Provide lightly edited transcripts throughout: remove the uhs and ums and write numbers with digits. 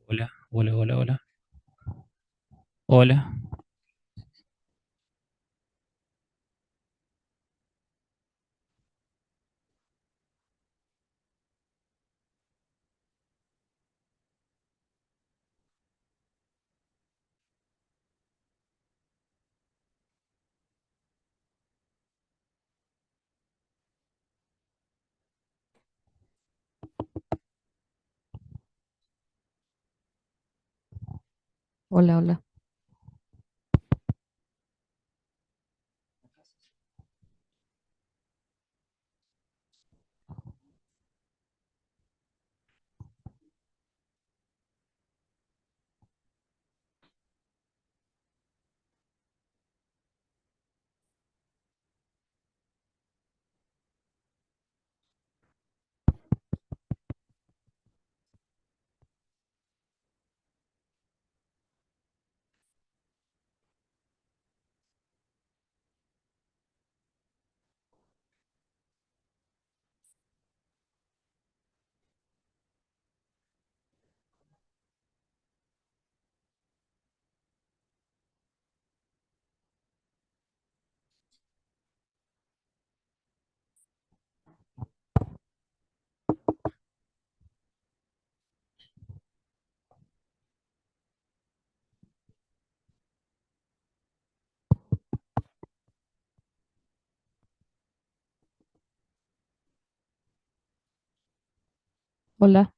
Hola, hola, hola, hola. Hola, Hola, hola, hola.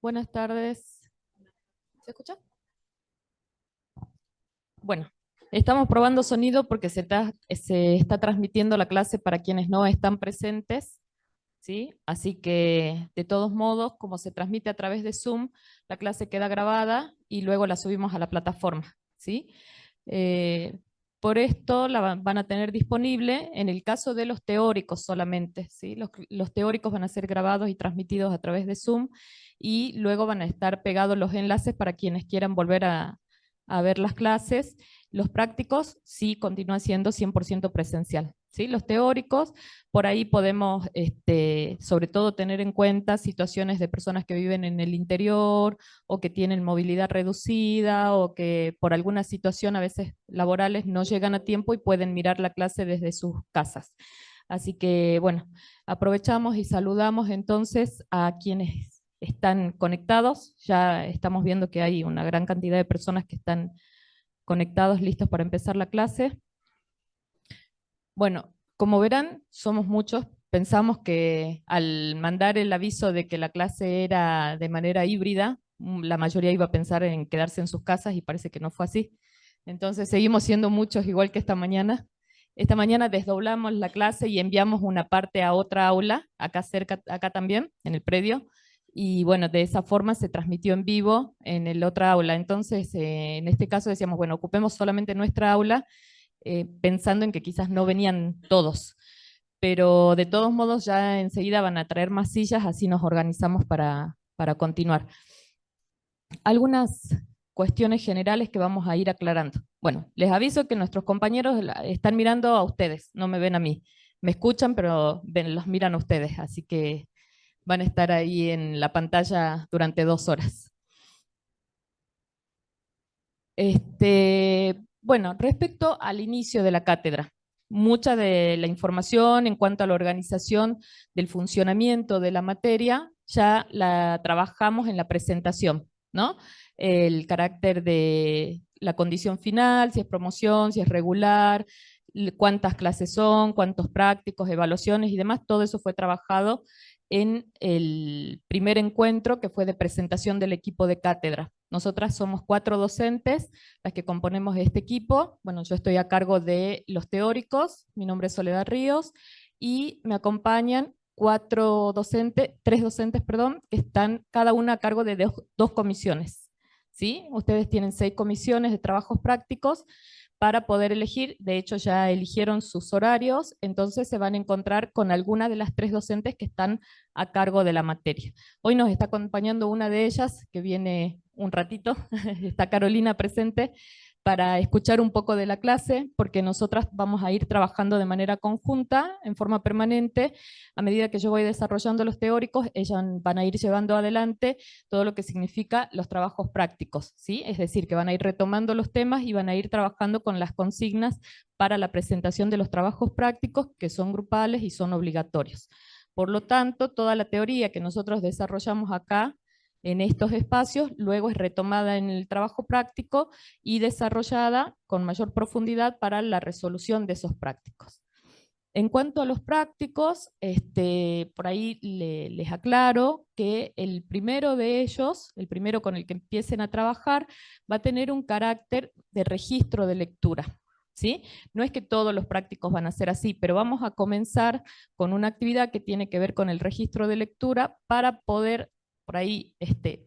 Buenas tardes. ¿Se escucha? Bueno, estamos probando sonido porque se está transmitiendo la clase para quienes no están presentes, ¿sí? Así que, de todos modos, como se transmite a través de Zoom, la clase queda grabada y luego la subimos a la plataforma, ¿sí? Eh, por esto van a tener disponible en el caso de los teóricos solamente, ¿sí? Los teóricos van a ser grabados y transmitidos a través de Zoom y luego van a estar pegados los enlaces para quienes quieran volver a ver las clases. Los prácticos sí continúan siendo 100% presencial, ¿sí? Los teóricos, por ahí podemos sobre todo tener en cuenta situaciones de personas que viven en el interior o que tienen movilidad reducida o que por alguna situación a veces laborales no llegan a tiempo y pueden mirar la clase desde sus casas. Así que bueno, aprovechamos y saludamos entonces a quienes están conectados. Ya estamos viendo que hay una gran cantidad de personas que están conectados, listos para empezar la clase. Bueno, como verán, somos muchos. Pensamos que al mandar el aviso de que la clase era de manera híbrida, la mayoría iba a pensar en quedarse en sus casas y parece que no fue así. Entonces seguimos siendo muchos igual que esta mañana. Esta mañana desdoblamos la clase y enviamos una parte a otra aula, acá cerca, acá también, en el predio. Y bueno, de esa forma se transmitió en vivo en el otra aula. Entonces, en este caso decíamos, bueno, ocupemos solamente nuestra aula pensando en que quizás no venían todos. Pero de todos modos ya enseguida van a traer más sillas, así nos organizamos para continuar. Algunas cuestiones generales que vamos a ir aclarando. Bueno, les aviso que nuestros compañeros están mirando a ustedes, no me ven a mí. Me escuchan, pero los miran a ustedes, así que van a estar ahí en la pantalla durante 2 horas. Bueno, respecto al inicio de la cátedra, mucha de la información en cuanto a la organización del funcionamiento de la materia ya la trabajamos en la presentación, ¿no? El carácter de la condición final, si es promoción, si es regular, cuántas clases son, cuántos prácticos, evaluaciones y demás, todo eso fue trabajado en el primer encuentro que fue de presentación del equipo de cátedra. Nosotras somos 4 docentes las que componemos este equipo. Bueno, yo estoy a cargo de los teóricos, mi nombre es Soledad Ríos, y me acompañan 3 docentes, perdón, que están cada una a cargo de dos comisiones. ¿Sí? Ustedes tienen 6 comisiones de trabajos prácticos para poder elegir. De hecho, ya eligieron sus horarios, entonces se van a encontrar con alguna de las 3 docentes que están a cargo de la materia. Hoy nos está acompañando una de ellas, que viene un ratito, está Carolina presente, para escuchar un poco de la clase, porque nosotras vamos a ir trabajando de manera conjunta, en forma permanente. A medida que yo voy desarrollando los teóricos, ellas van a ir llevando adelante todo lo que significa los trabajos prácticos, ¿sí? Es decir, que van a ir retomando los temas y van a ir trabajando con las consignas para la presentación de los trabajos prácticos, que son grupales y son obligatorios. Por lo tanto, toda la teoría que nosotros desarrollamos acá en estos espacios, luego es retomada en el trabajo práctico y desarrollada con mayor profundidad para la resolución de esos prácticos. En cuanto a los prácticos, por ahí les aclaro que el primero de ellos, el primero con el que empiecen a trabajar, va a tener un carácter de registro de lectura. ¿Sí? No es que todos los prácticos van a ser así, pero vamos a comenzar con una actividad que tiene que ver con el registro de lectura para poder por ahí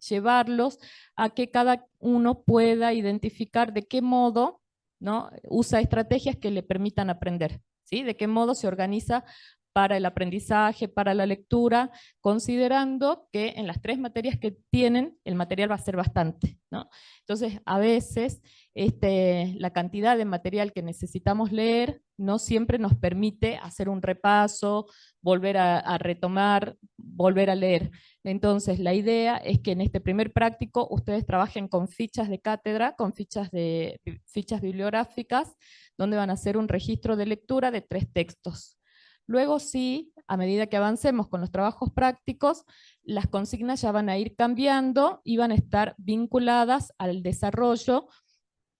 llevarlos a que cada uno pueda identificar de qué modo, ¿no?, usa estrategias que le permitan aprender. ¿Sí? De qué modo se organiza para el aprendizaje, para la lectura, considerando que en las 3 materias que tienen, el material va a ser bastante, ¿no? Entonces, a veces, la cantidad de material que necesitamos leer no siempre nos permite hacer un repaso, volver a retomar, volver a leer. Entonces, la idea es que en este primer práctico ustedes trabajen con fichas de cátedra, con fichas bibliográficas, donde van a hacer un registro de lectura de 3 textos. Luego sí, a medida que avancemos con los trabajos prácticos, las consignas ya van a ir cambiando y van a estar vinculadas al desarrollo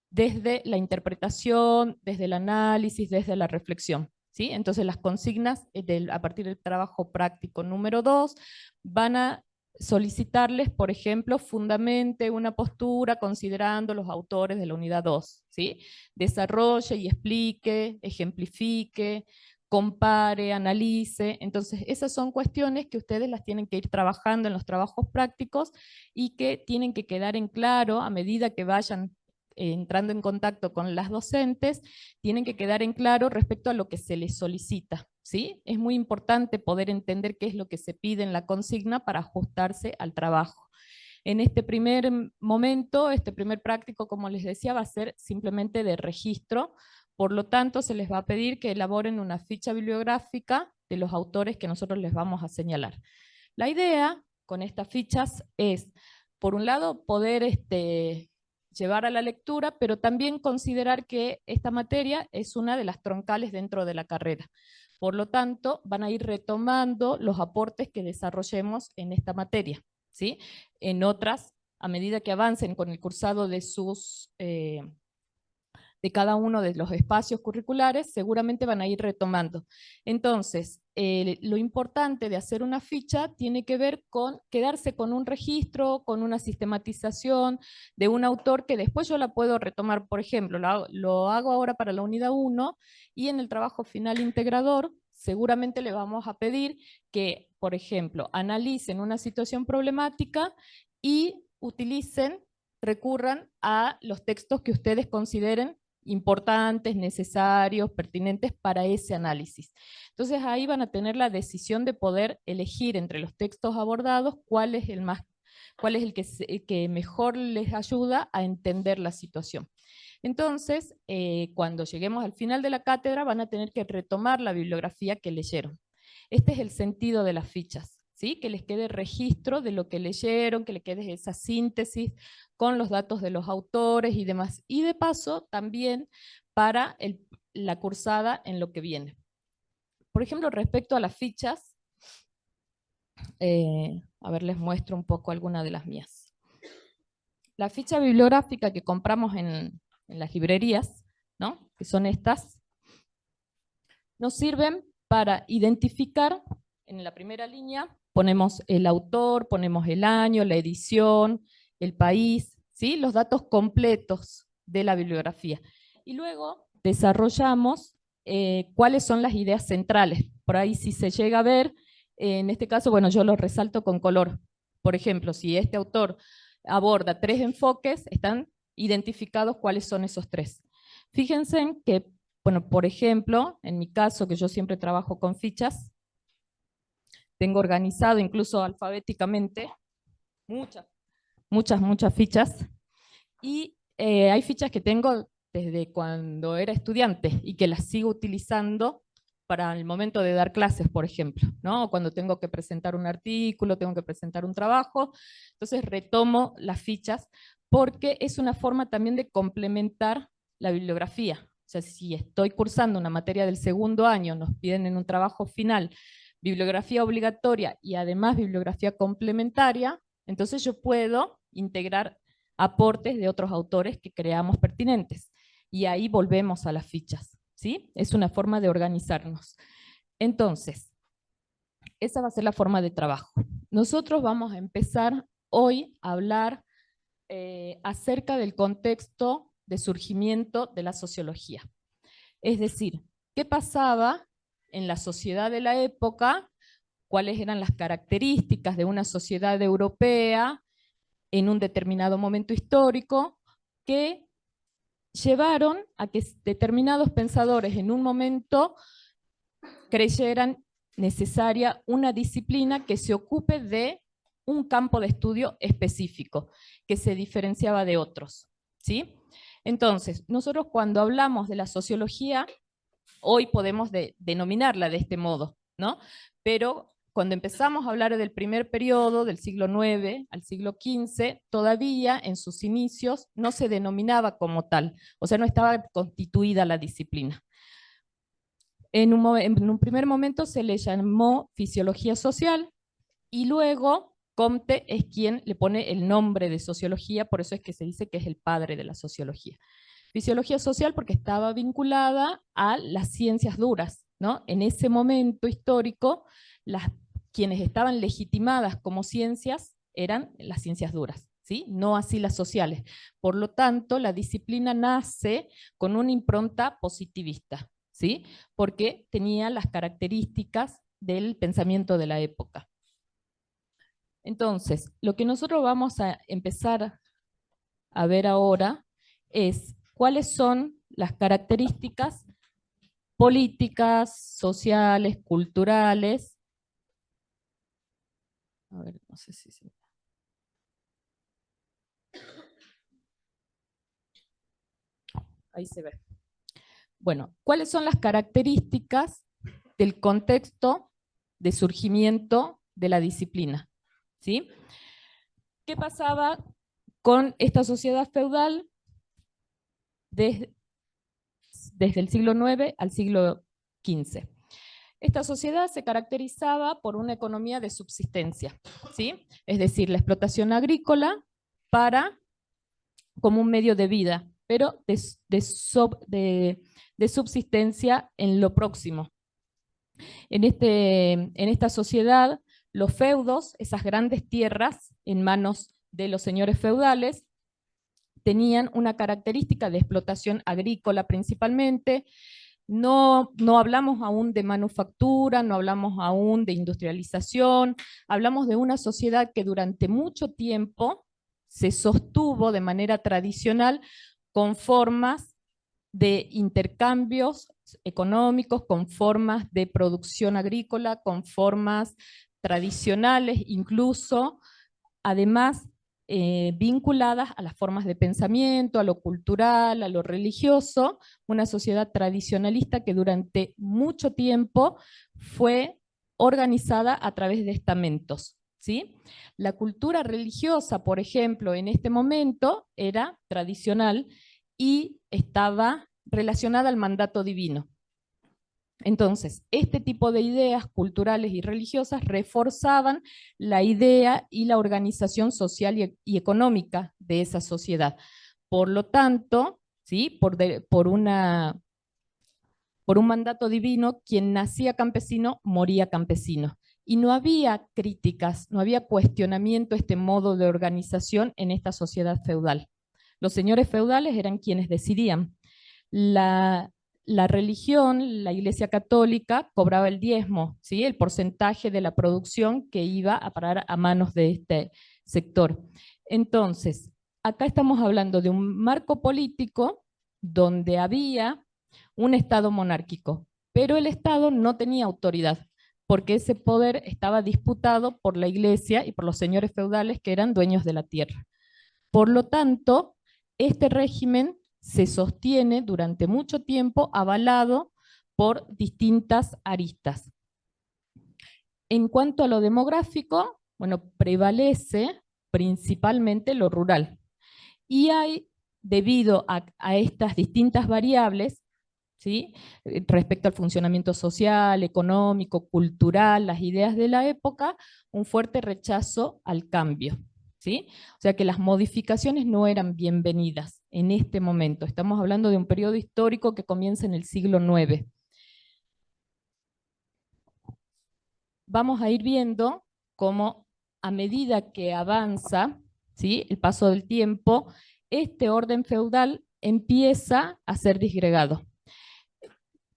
desde la interpretación, desde el análisis, desde la reflexión. ¿Sí? Entonces las consignas a partir del trabajo práctico número 2 van a solicitarles, por ejemplo, fundamente una postura considerando los autores de la unidad 2, ¿sí? Desarrolle y explique, ejemplifique, compare, analice. Entonces, esas son cuestiones que ustedes las tienen que ir trabajando en los trabajos prácticos y que tienen que quedar en claro a medida que vayan entrando en contacto con las docentes, tienen que quedar en claro respecto a lo que se les solicita, ¿sí? Es muy importante poder entender qué es lo que se pide en la consigna para ajustarse al trabajo. En este primer momento, este primer práctico, como les decía, va a ser simplemente de registro, por lo tanto se les va a pedir que elaboren una ficha bibliográfica de los autores que nosotros les vamos a señalar. La idea con estas fichas es, por un lado, poder llevar a la lectura, pero también considerar que esta materia es una de las troncales dentro de la carrera. Por lo tanto, van a ir retomando los aportes que desarrollemos en esta materia, ¿sí? En otras, a medida que avancen con el cursado de de cada uno de los espacios curriculares, seguramente van a ir retomando. Entonces, lo importante de hacer una ficha tiene que ver con quedarse con un registro, con una sistematización de un autor que después yo la puedo retomar. Por ejemplo, lo hago ahora para la unidad 1 y en el trabajo final integrador seguramente le vamos a pedir que, por ejemplo, analicen una situación problemática y utilicen, recurran a los textos que ustedes consideren importantes, necesarios, pertinentes para ese análisis. Entonces ahí van a tener la decisión de poder elegir entre los textos abordados cuál es el que mejor les ayuda a entender la situación. Entonces, cuando lleguemos al final de la cátedra van a tener que retomar la bibliografía que leyeron. Este es el sentido de las fichas, ¿sí? Que les quede registro de lo que leyeron, que les quede esa síntesis con los datos de los autores y demás. Y de paso, también para la cursada en lo que viene. Por ejemplo, respecto a las fichas, a ver, les muestro un poco alguna de las mías. La ficha bibliográfica que compramos en las librerías, ¿no? Que son estas, nos sirven para identificar, en la primera línea, ponemos el autor, ponemos el año, la edición, el país, ¿sí? Los datos completos de la bibliografía. Y luego desarrollamos cuáles son las ideas centrales. Por ahí si se llega a ver, en este caso, bueno, yo lo resalto con color. Por ejemplo, si este autor aborda 3 enfoques, están identificados cuáles son esos 3. Fíjense que, bueno, por ejemplo, en mi caso, que yo siempre trabajo con fichas, tengo organizado incluso alfabéticamente muchas fichas, y hay fichas que tengo desde cuando era estudiante y que las sigo utilizando para el momento de dar clases, por ejemplo, ¿no? Cuando tengo que presentar un artículo, tengo que presentar un trabajo, entonces retomo las fichas porque es una forma también de complementar la bibliografía. O sea, si estoy cursando una materia del segundo año, nos piden en un trabajo final bibliografía obligatoria y además bibliografía complementaria, entonces yo puedo integrar aportes de otros autores que creamos pertinentes. Y ahí volvemos a las fichas, ¿sí? Es una forma de organizarnos. Entonces, esa va a ser la forma de trabajo. Nosotros vamos a empezar hoy a hablar acerca del contexto de surgimiento de la sociología. Es decir, ¿qué pasaba en la sociedad de la época? ¿Cuáles eran las características de una sociedad europea en un determinado momento histórico que llevaron a que determinados pensadores en un momento creyeran necesaria una disciplina que se ocupe de un campo de estudio específico, que se diferenciaba de otros, ¿sí? Entonces, nosotros cuando hablamos de la sociología, hoy podemos denominarla de este modo, ¿no? Pero cuando empezamos a hablar del primer periodo, del siglo IX al siglo XV, todavía en sus inicios no se denominaba como tal, o sea, no estaba constituida la disciplina. En un primer momento se le llamó fisiología social y luego Comte es quien le pone el nombre de sociología, por eso es que se dice que es el padre de la sociología. Fisiología social porque estaba vinculada a las ciencias duras, ¿no? En ese momento histórico, quienes estaban legitimadas como ciencias eran las ciencias duras, ¿sí? No así las sociales. Por lo tanto, la disciplina nace con una impronta positivista, ¿sí? Porque tenía las características del pensamiento de la época. Entonces, lo que nosotros vamos a empezar a ver ahora es cuáles son las características políticas, sociales, culturales. A ver, no sé si se... Ahí se ve. Bueno, ¿cuáles son las características del contexto de surgimiento de la disciplina? ¿Sí? ¿Qué pasaba con esta sociedad feudal desde el siglo IX al siglo XV? Esta sociedad se caracterizaba por una economía de subsistencia, ¿sí? Es decir, la explotación agrícola como un medio de vida, pero de subsistencia en lo próximo. En esta sociedad, los feudos, esas grandes tierras en manos de los señores feudales, tenían una característica de explotación agrícola principalmente. No hablamos aún de manufactura, no hablamos aún de industrialización, hablamos de una sociedad que durante mucho tiempo se sostuvo de manera tradicional con formas de intercambios económicos, con formas de producción agrícola, con formas tradicionales, incluso, además, vinculadas a las formas de pensamiento, a lo cultural, a lo religioso, una sociedad tradicionalista que durante mucho tiempo fue organizada a través de estamentos, ¿sí? La cultura religiosa, por ejemplo, en este momento era tradicional y estaba relacionada al mandato divino. Entonces, este tipo de ideas culturales y religiosas reforzaban la idea y la organización social y económica de esa sociedad. Por lo tanto, ¿sí? por un mandato divino, quien nacía campesino moría campesino. Y no había críticas, no había cuestionamiento a este modo de organización en esta sociedad feudal. Los señores feudales eran quienes decidían. La religión, la Iglesia Católica, cobraba el diezmo, ¿sí? El porcentaje de la producción que iba a parar a manos de este sector. Entonces, acá estamos hablando de un marco político donde había un Estado monárquico, pero el Estado no tenía autoridad, porque ese poder estaba disputado por la Iglesia y por los señores feudales que eran dueños de la tierra. Por lo tanto, este régimen se sostiene durante mucho tiempo avalado por distintas aristas. En cuanto a lo demográfico, bueno, prevalece principalmente lo rural. Y hay, debido a estas distintas variables, ¿sí? Respecto al funcionamiento social, económico, cultural, las ideas de la época, un fuerte rechazo al cambio, ¿sí? O sea que las modificaciones no eran bienvenidas en este momento. Estamos hablando de un periodo histórico que comienza en el siglo IX. Vamos a ir viendo cómo a medida que avanza, ¿sí? El paso del tiempo, este orden feudal empieza a ser disgregado.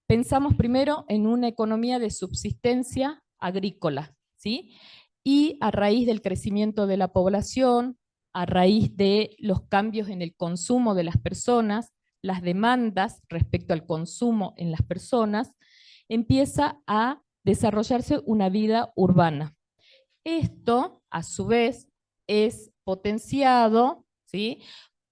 Pensamos primero en una economía de subsistencia agrícola, ¿sí? Y a raíz del crecimiento de la población, a raíz de los cambios en el consumo de las personas, las demandas respecto al consumo en las personas, empieza a desarrollarse una vida urbana. Esto, a su vez, es potenciado, ¿sí?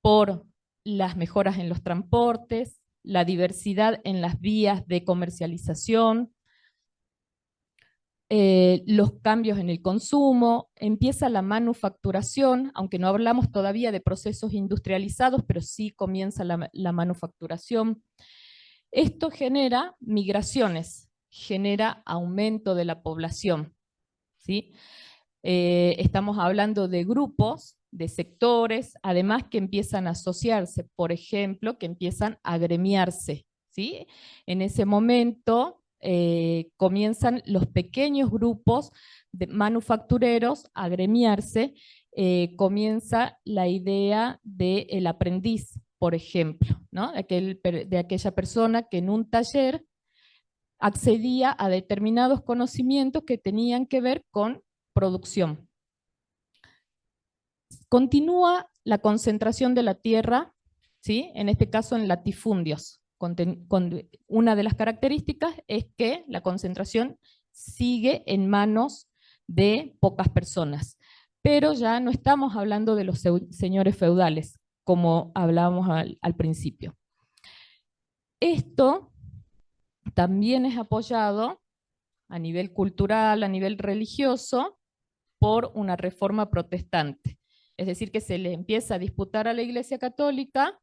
Por las mejoras en los transportes, la diversidad en las vías de comercialización, los cambios en el consumo, empieza la manufacturación, aunque no hablamos todavía de procesos industrializados, pero sí comienza la manufacturación. Esto genera migraciones, genera aumento de la población, ¿sí? Estamos hablando de grupos, de sectores, además que empiezan a asociarse, por ejemplo, que empiezan a agremiarse, ¿sí? En ese momento comienzan los pequeños grupos de manufactureros a agremiarse, comienza la idea del aprendiz, por ejemplo, ¿no? De aquella persona que en un taller accedía a determinados conocimientos que tenían que ver con producción. Continúa la concentración de la tierra, ¿sí? En este caso en latifundios. Una de las características es que la concentración sigue en manos de pocas personas, pero ya no estamos hablando de los señores feudales, como hablábamos al principio. Esto también es apoyado a nivel cultural, a nivel religioso, por una reforma protestante. Es decir, que se le empieza a disputar a la Iglesia Católica,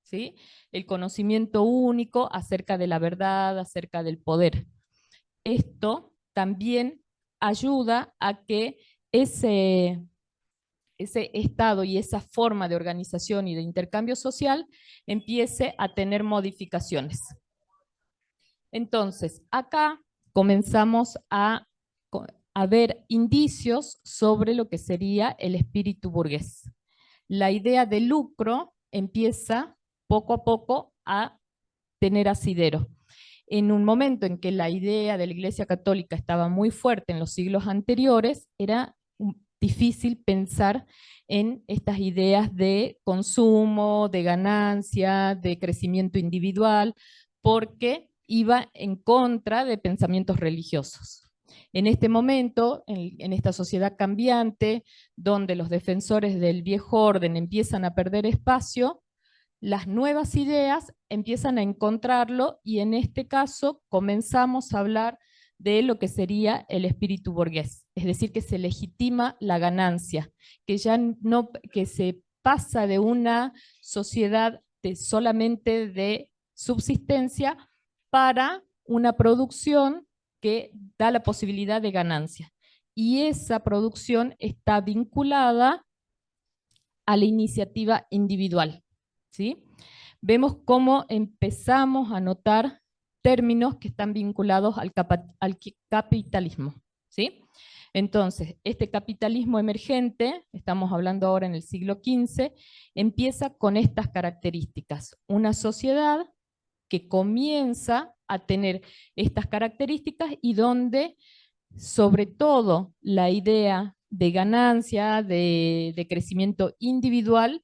¿sí?, el conocimiento único acerca de la verdad, acerca del poder. Esto también ayuda a que ese estado y esa forma de organización y de intercambio social empiece a tener modificaciones. Entonces, acá comenzamos a ver indicios sobre lo que sería el espíritu burgués. La idea de lucro empieza poco a poco a tener asidero. En un momento en que la idea de la Iglesia Católica estaba muy fuerte en los siglos anteriores, era difícil pensar en estas ideas de consumo, de ganancia, de crecimiento individual, porque iba en contra de pensamientos religiosos. En este momento, en esta sociedad cambiante, donde los defensores del viejo orden empiezan a perder espacio, las nuevas ideas empiezan a encontrarlo y en este caso comenzamos a hablar de lo que sería el espíritu burgués, es decir, que se legitima la ganancia, que ya no, que se pasa de una sociedad solamente de subsistencia para una producción que da la posibilidad de ganancia. Y esa producción está vinculada a la iniciativa individual, ¿sí? Vemos cómo empezamos a notar términos que están vinculados al capitalismo, ¿sí? Entonces, este capitalismo emergente, estamos hablando ahora en el siglo XV, empieza con estas características. Una sociedad que comienza a tener estas características y donde, sobre todo, la idea de ganancia, de crecimiento individual,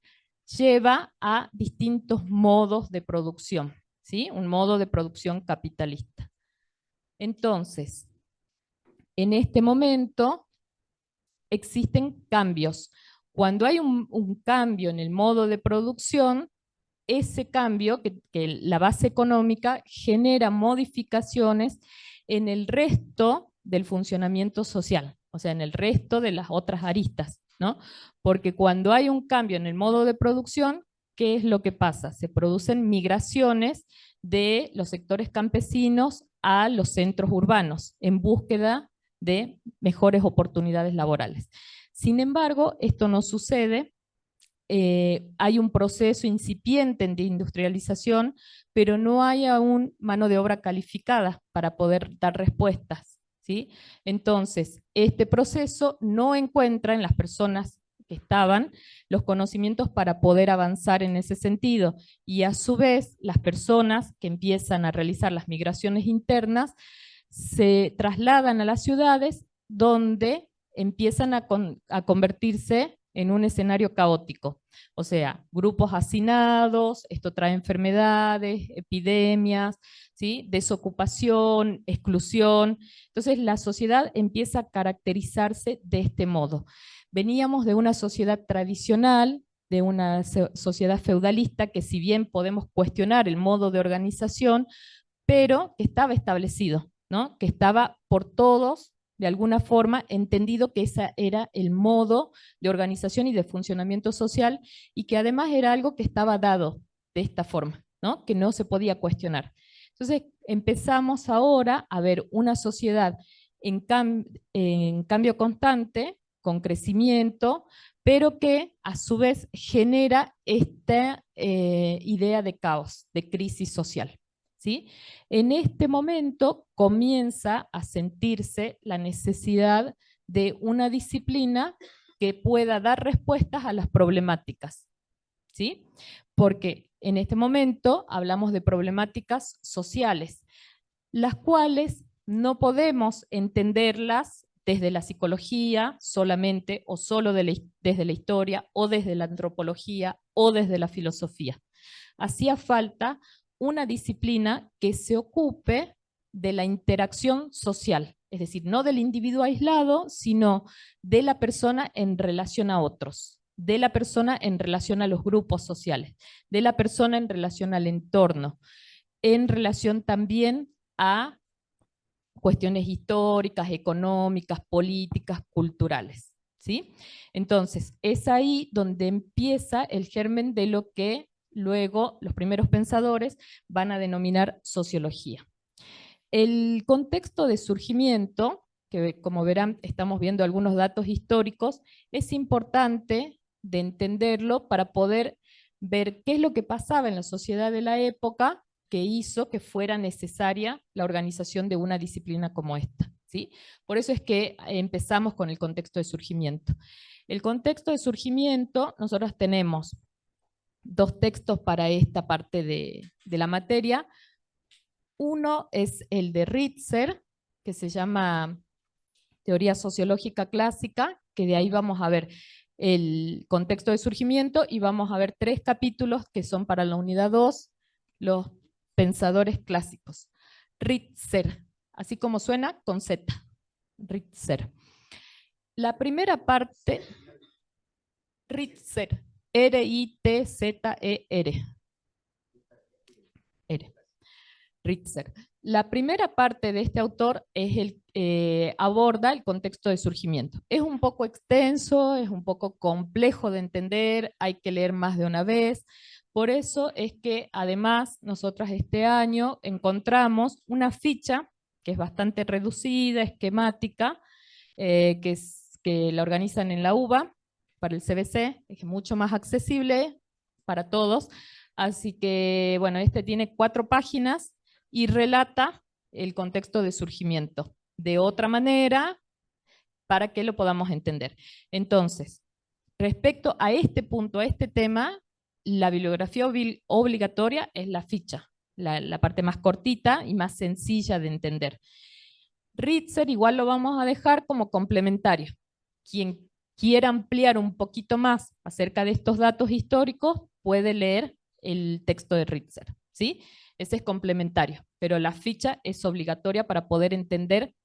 lleva a distintos modos de producción, ¿sí? Un modo de producción capitalista. Entonces, en este momento existen cambios. Cuando hay un cambio en el modo de producción, ese cambio, que la base económica, genera modificaciones en el resto del funcionamiento social, o sea, en el resto de las otras aristas, ¿no? Porque cuando hay un cambio en el modo de producción, ¿qué es lo que pasa? Se producen migraciones de los sectores campesinos a los centros urbanos en búsqueda de mejores oportunidades laborales. Sin embargo, esto no sucede. Hay un proceso incipiente de industrialización, pero no hay aún mano de obra calificada para poder dar respuestas, ¿sí? Entonces, este proceso no encuentra en las personas que estaban los conocimientos para poder avanzar en ese sentido, y a su vez las personas que empiezan a realizar las migraciones internas se trasladan a las ciudades donde empiezan a convertirse en un escenario caótico. O sea, grupos hacinados, esto trae enfermedades, epidemias, ¿sí?, desocupación, exclusión. Entonces la sociedad empieza a caracterizarse de este modo. Veníamos de una sociedad tradicional, de una sociedad feudalista, que si bien podemos cuestionar el modo de organización, pero que estaba establecido, ¿no?, que estaba por todos, de alguna forma, entendido que ese era el modo de organización y de funcionamiento social, y que además era algo que estaba dado de esta forma, ¿no?, que no se podía cuestionar. Entonces empezamos ahora a ver una sociedad en cambio constante, con crecimiento, pero que a su vez genera esta idea de caos, de crisis social, ¿sí? En este momento comienza a sentirse la necesidad de una disciplina que pueda dar respuestas a las problemáticas, ¿sí? Porque en este momento hablamos de problemáticas sociales, las cuales no podemos entenderlas desde la psicología solamente, o solo desde la historia, o desde la antropología, o desde la filosofía. Hacía falta una disciplina que se ocupe de la interacción social, es decir, no del individuo aislado, sino de la persona en relación a otros, de la persona en relación a los grupos sociales, de la persona en relación al entorno, en relación también a cuestiones históricas, económicas, políticas, culturales, ¿sí? Entonces, es ahí donde empieza el germen de lo que luego los primeros pensadores van a denominar sociología. El contexto de surgimiento, que como verán estamos viendo algunos datos históricos, es importante de entenderlo para poder ver qué es lo que pasaba en la sociedad de la época que hizo que fuera necesaria la organización de una disciplina como esta, ¿sí? Por eso es que empezamos con el contexto de surgimiento. El contexto de surgimiento, nosotros tenemos dos textos para esta parte de la materia. Uno es el de Ritzer, que se llama Teoría Sociológica Clásica, que de ahí vamos a ver el contexto de surgimiento y vamos a ver 3 capítulos que son para la unidad 2, los pensadores clásicos. Ritzer, así como suena, con Z. Ritzer. La primera parte, Ritzer, R-I-T-Z-E-R. Ritzer. La primera parte de este autor es aborda el contexto de surgimiento. Es un poco extenso, es un poco complejo de entender, hay que leer más de una vez. Por eso es que además nosotras este año encontramos una ficha que es bastante reducida, esquemática, que la organizan en la UBA para el CBC, es mucho más accesible para todos. Así que, bueno, este tiene 4 páginas y relata el contexto de surgimiento de otra manera para que lo podamos entender. Entonces, respecto a este punto, a este tema, la bibliografía obligatoria es la ficha, la parte más cortita y más sencilla de entender. Ritzer igual lo vamos a dejar como complementario. Quien quiera ampliar un poquito más acerca de estos datos históricos puede leer el texto de Ritzer, ¿sí? Ese es complementario, pero la ficha es obligatoria para poder entender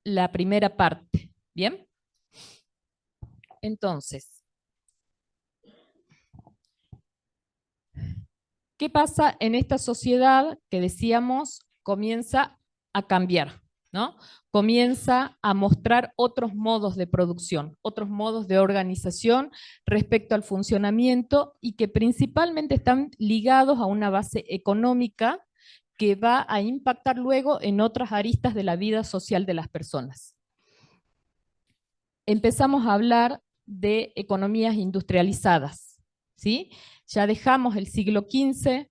la primera parte, ¿bien? Entonces, ¿qué pasa en esta sociedad que decíamos comienza a cambiar, ¿no? Comienza a mostrar otros modos de producción, otros modos de organización respecto al funcionamiento y que principalmente están ligados a una base económica que va a impactar luego en otras aristas de la vida social de las personas. Empezamos a hablar de economías industrializadas, ¿sí? Ya dejamos el siglo XV,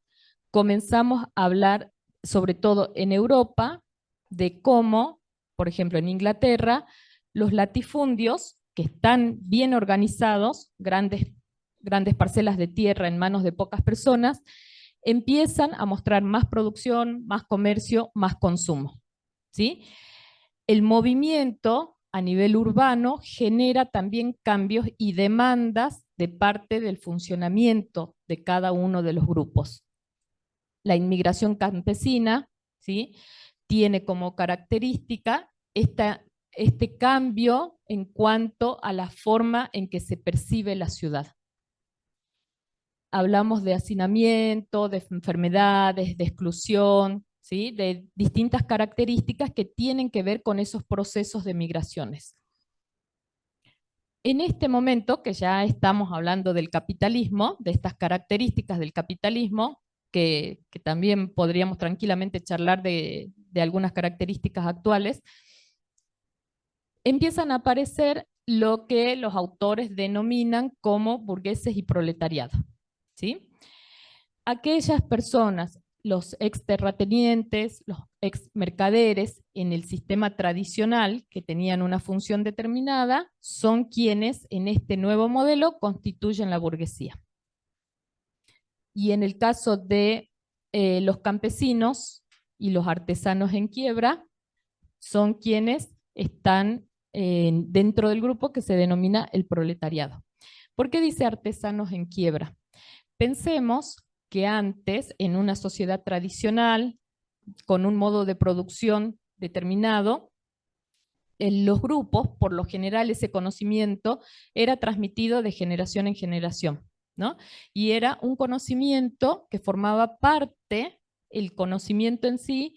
comenzamos a hablar, sobre todo en Europa, de cómo, por ejemplo, en Inglaterra, los latifundios, que están bien organizados, grandes parcelas de tierra en manos de pocas personas, empiezan a mostrar más producción, más comercio, más consumo, ¿sí? El movimiento a nivel urbano genera también cambios y demandas de parte del funcionamiento de cada uno de los grupos. La inmigración campesina, ¿sí?, tiene como característica este cambio en cuanto a la forma en que se percibe la ciudad. Hablamos de hacinamiento, de enfermedades, de exclusión, ¿sí?, de distintas características que tienen que ver con esos procesos de migraciones. En este momento, que ya estamos hablando del capitalismo, de estas características del capitalismo, que también podríamos tranquilamente charlar de algunas características actuales, empiezan a aparecer lo que los autores denominan como burgueses y proletariado, ¿sí? Aquellas personas, los ex terratenientes, los ex mercaderes en el sistema tradicional que tenían una función determinada, son quienes en este nuevo modelo constituyen la burguesía. Y en el caso de los campesinos y los artesanos en quiebra, son quienes están dentro del grupo que se denomina el proletariado. ¿Por qué dice artesanos en quiebra? Pensemos que antes, en una sociedad tradicional, con un modo de producción determinado, en los grupos, por lo general, ese conocimiento era transmitido de generación en generación, ¿no? Y era un conocimiento que formaba parte, el conocimiento en sí,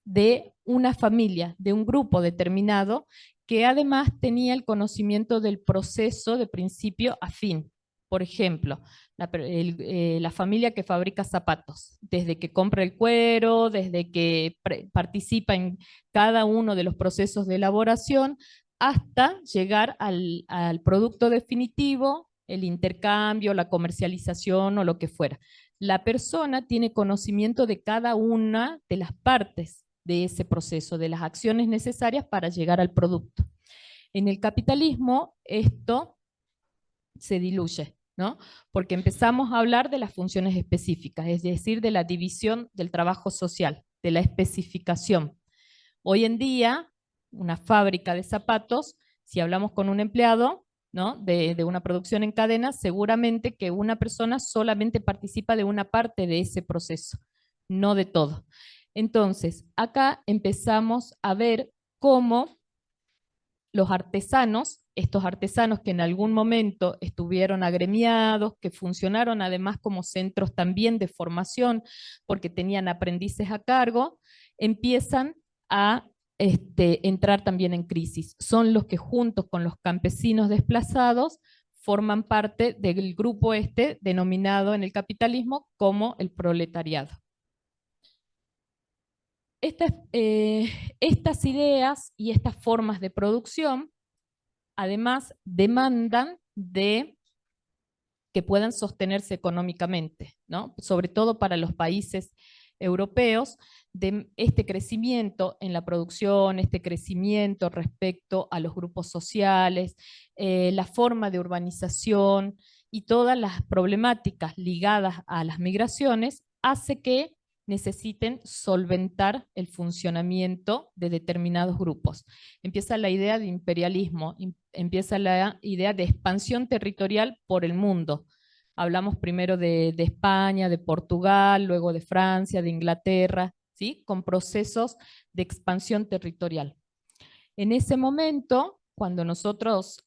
de una familia, de un grupo determinado, que además tenía el conocimiento del proceso de principio a fin. Por ejemplo, la familia que fabrica zapatos, desde que compra el cuero, desde que participa en cada uno de los procesos de elaboración, hasta llegar al producto definitivo, el intercambio, la comercialización o lo que fuera. La persona tiene conocimiento de cada una de las partes de ese proceso, de las acciones necesarias para llegar al producto. En el capitalismo esto se diluye, ¿no? Porque empezamos a hablar de las funciones específicas, es decir, de la división del trabajo social, de la especificación. Hoy en día, una fábrica de zapatos, si hablamos con un empleado, ¿no? de una producción en cadena, seguramente que una persona solamente participa de una parte de ese proceso, no de todo. Entonces, acá empezamos a ver cómo los artesanos, estos artesanos que en algún momento estuvieron agremiados, que funcionaron además como centros también de formación, porque tenían aprendices a cargo, empiezan a entrar también en crisis. Son los que juntos con los campesinos desplazados forman parte del grupo denominado en el capitalismo como el proletariado. Estas ideas y estas formas de producción, además, demandan de que puedan sostenerse económicamente, ¿no? Sobre todo para los países europeos, de este crecimiento en la producción, este crecimiento respecto a los grupos sociales, la forma de urbanización y todas las problemáticas ligadas a las migraciones, hace que necesiten solventar el funcionamiento de determinados grupos. Empieza la idea de imperialismo, empieza la idea de expansión territorial por el mundo. Hablamos primero de España, de Portugal, luego de Francia, de Inglaterra, ¿sí? Con procesos de expansión territorial. En ese momento, cuando nosotros,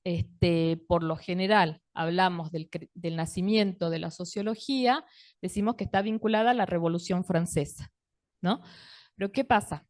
por lo general, hablamos del nacimiento de la sociología, decimos que está vinculada a la Revolución Francesa, ¿no? Pero ¿qué pasa?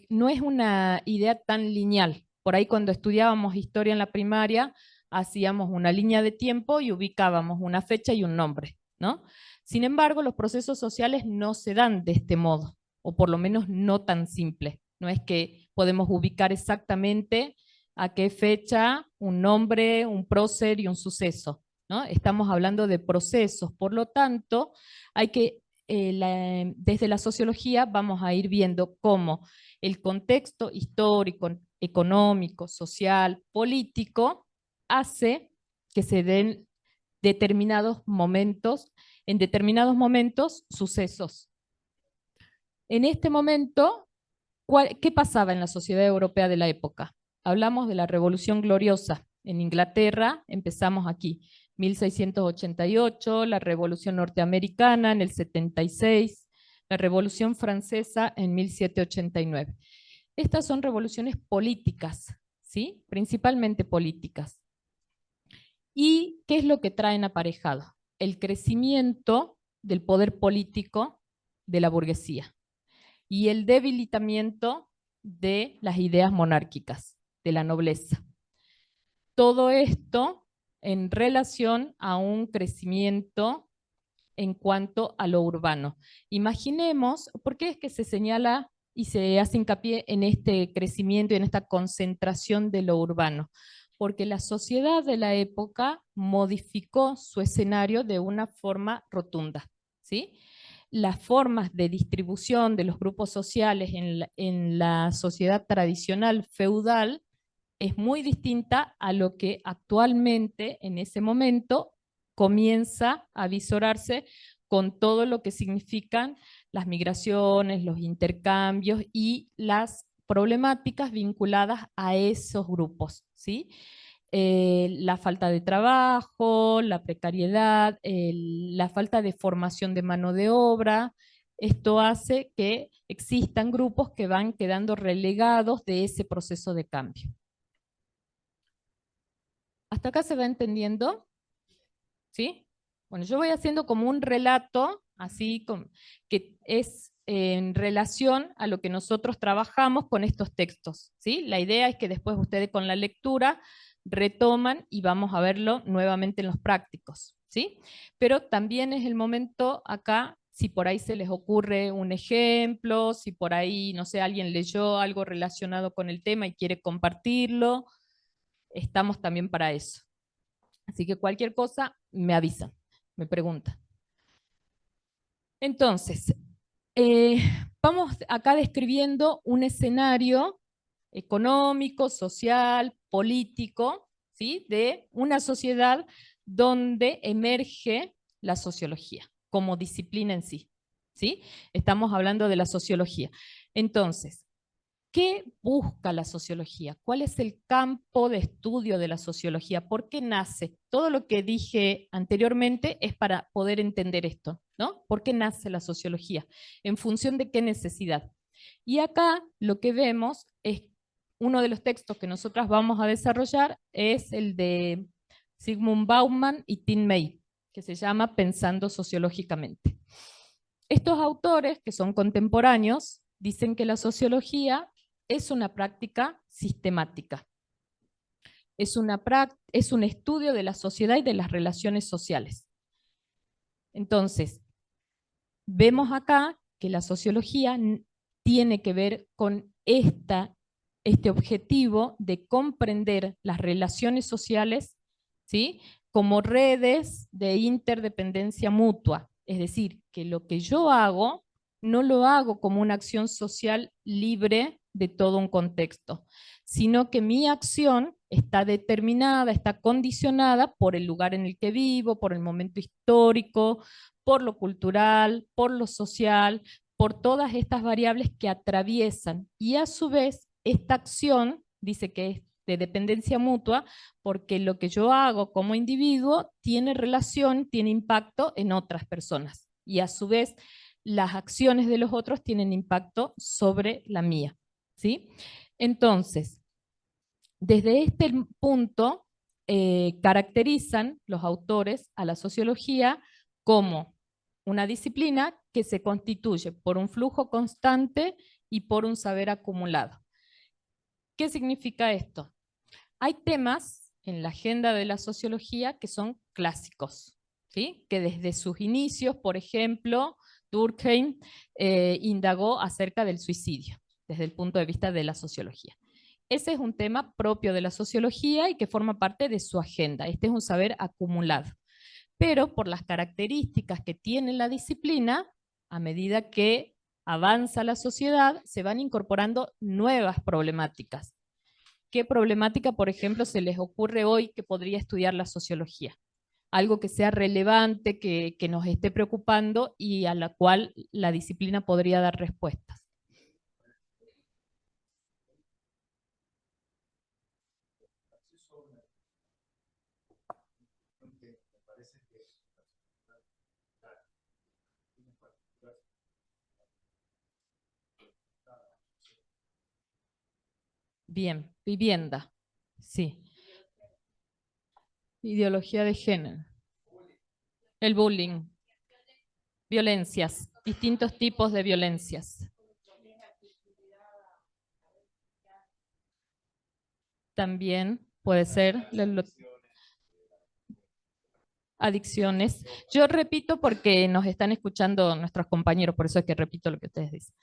No es una idea tan lineal. Por ahí cuando estudiábamos historia en la primaria, hacíamos una línea de tiempo y ubicábamos una fecha y un nombre, ¿no? Sin embargo, los procesos sociales no se dan de este modo, o por lo menos no tan simple. No es que podemos ubicar exactamente a qué fecha un nombre, un prócer y un suceso, ¿no? Estamos hablando de procesos, por lo tanto, hay que, desde la sociología vamos a ir viendo cómo el contexto histórico, económico, social, político, hace que se den en determinados momentos, sucesos. En este momento, ¿qué pasaba en la sociedad europea de la época? Hablamos de la Revolución Gloriosa. En Inglaterra, empezamos aquí, 1688, la Revolución Norteamericana en el 76, la Revolución Francesa en 1789. Estas son revoluciones políticas, ¿sí? Principalmente políticas. ¿Y qué es lo que traen aparejado? El crecimiento del poder político de la burguesía y el debilitamiento de las ideas monárquicas, de la nobleza. Todo esto en relación a un crecimiento en cuanto a lo urbano. Imaginemos, ¿por qué es que se señala y se hace hincapié en este crecimiento y en esta concentración de lo urbano? Porque la sociedad de la época modificó su escenario de una forma rotunda, ¿sí? las formas de distribución de los grupos sociales en la sociedad tradicional feudal es muy distinta a lo que actualmente, en ese momento, comienza a visorarse con todo lo que significan las migraciones, los intercambios y las problemáticas vinculadas a esos grupos, ¿sí? La falta de trabajo, la precariedad, la falta de formación de mano de obra. Esto hace que existan grupos que van quedando relegados de ese proceso de cambio. ¿Hasta acá se va entendiendo? ¿Sí? Bueno, yo voy haciendo como un relato, así que es en relación a lo que nosotros trabajamos con estos textos, ¿sí? La idea es que después ustedes con la lectura retoman y vamos a verlo nuevamente en los prácticos, ¿sí? Pero también es el momento acá, si por ahí se les ocurre un ejemplo, si por ahí, no sé, alguien leyó algo relacionado con el tema y quiere compartirlo, estamos también para eso. Así que cualquier cosa me avisan, me preguntan. Entonces, vamos acá describiendo un escenario económico, social, político, ¿sí? De una sociedad donde emerge la sociología como disciplina en sí, ¿sí? Estamos hablando de la sociología. Entonces, ¿qué busca la sociología? ¿Cuál es el campo de estudio de la sociología? ¿Por qué nace? Todo lo que dije anteriormente es para poder entender esto, ¿no? ¿Por qué nace la sociología? ¿En función de qué necesidad? Y acá lo que vemos es uno de los textos que nosotras vamos a desarrollar es el de Zygmunt Bauman y Tin May, que se llama Pensando sociológicamente. Estos autores, que son contemporáneos, dicen que la sociología es una práctica sistemática. Es un estudio de la sociedad y de las relaciones sociales. Entonces, vemos acá que la sociología tiene que ver con este objetivo de comprender las relaciones sociales, ¿sí? Como redes de interdependencia mutua. Es decir, que lo que yo hago no lo hago como una acción social libre de todo un contexto, sino que mi acción está determinada, está condicionada por el lugar en el que vivo, por el momento histórico, por lo cultural, por lo social, por todas estas variables que atraviesan. Y a su vez, esta acción dice que es de dependencia mutua, porque lo que yo hago como individuo tiene relación, tiene impacto en otras personas. Y a su vez, las acciones de los otros tienen impacto sobre la mía, ¿sí? Entonces, desde este punto, caracterizan los autores a la sociología como una disciplina que se constituye por un flujo constante y por un saber acumulado. ¿Qué significa esto? Hay temas en la agenda de la sociología que son clásicos, ¿sí? Que desde sus inicios, por ejemplo, Durkheim indagó acerca del suicidio desde el punto de vista de la sociología. Ese es un tema propio de la sociología y que forma parte de su agenda. Este es un saber acumulado. Pero por las características que tiene la disciplina, a medida que avanza la sociedad, se van incorporando nuevas problemáticas. ¿Qué problemática, por ejemplo, se les ocurre hoy que podría estudiar la sociología? Algo que sea relevante, que nos esté preocupando y a la cual la disciplina podría dar respuestas. Bien, vivienda, sí. Ideología de género. El bullying. Violencias, distintos tipos de violencias. También puede ser adicciones. Yo repito porque nos están escuchando nuestros compañeros, por eso es que repito lo que ustedes dicen.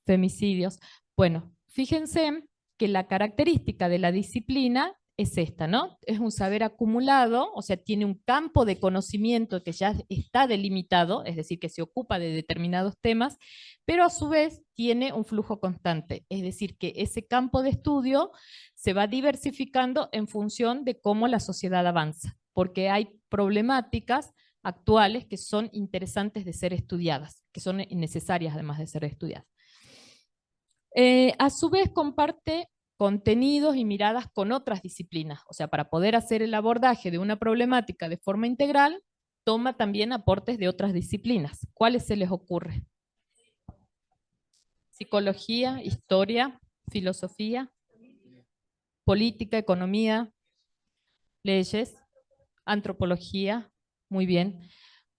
Femicidios. Bueno, fíjense que la característica de la disciplina es esta, ¿no? Es un saber acumulado, o sea, tiene un campo de conocimiento que ya está delimitado, es decir, que se ocupa de determinados temas, pero a su vez tiene un flujo constante, es decir, que ese campo de estudio se va diversificando en función de cómo la sociedad avanza, porque hay problemáticas actuales que son interesantes de ser estudiadas, que son necesarias además de ser estudiadas. A su vez comparte contenidos y miradas con otras disciplinas, o sea, para poder hacer el abordaje de una problemática de forma integral, toma también aportes de otras disciplinas. ¿Cuáles se les ocurre? Psicología, historia, filosofía, política, economía, leyes, antropología, muy bien.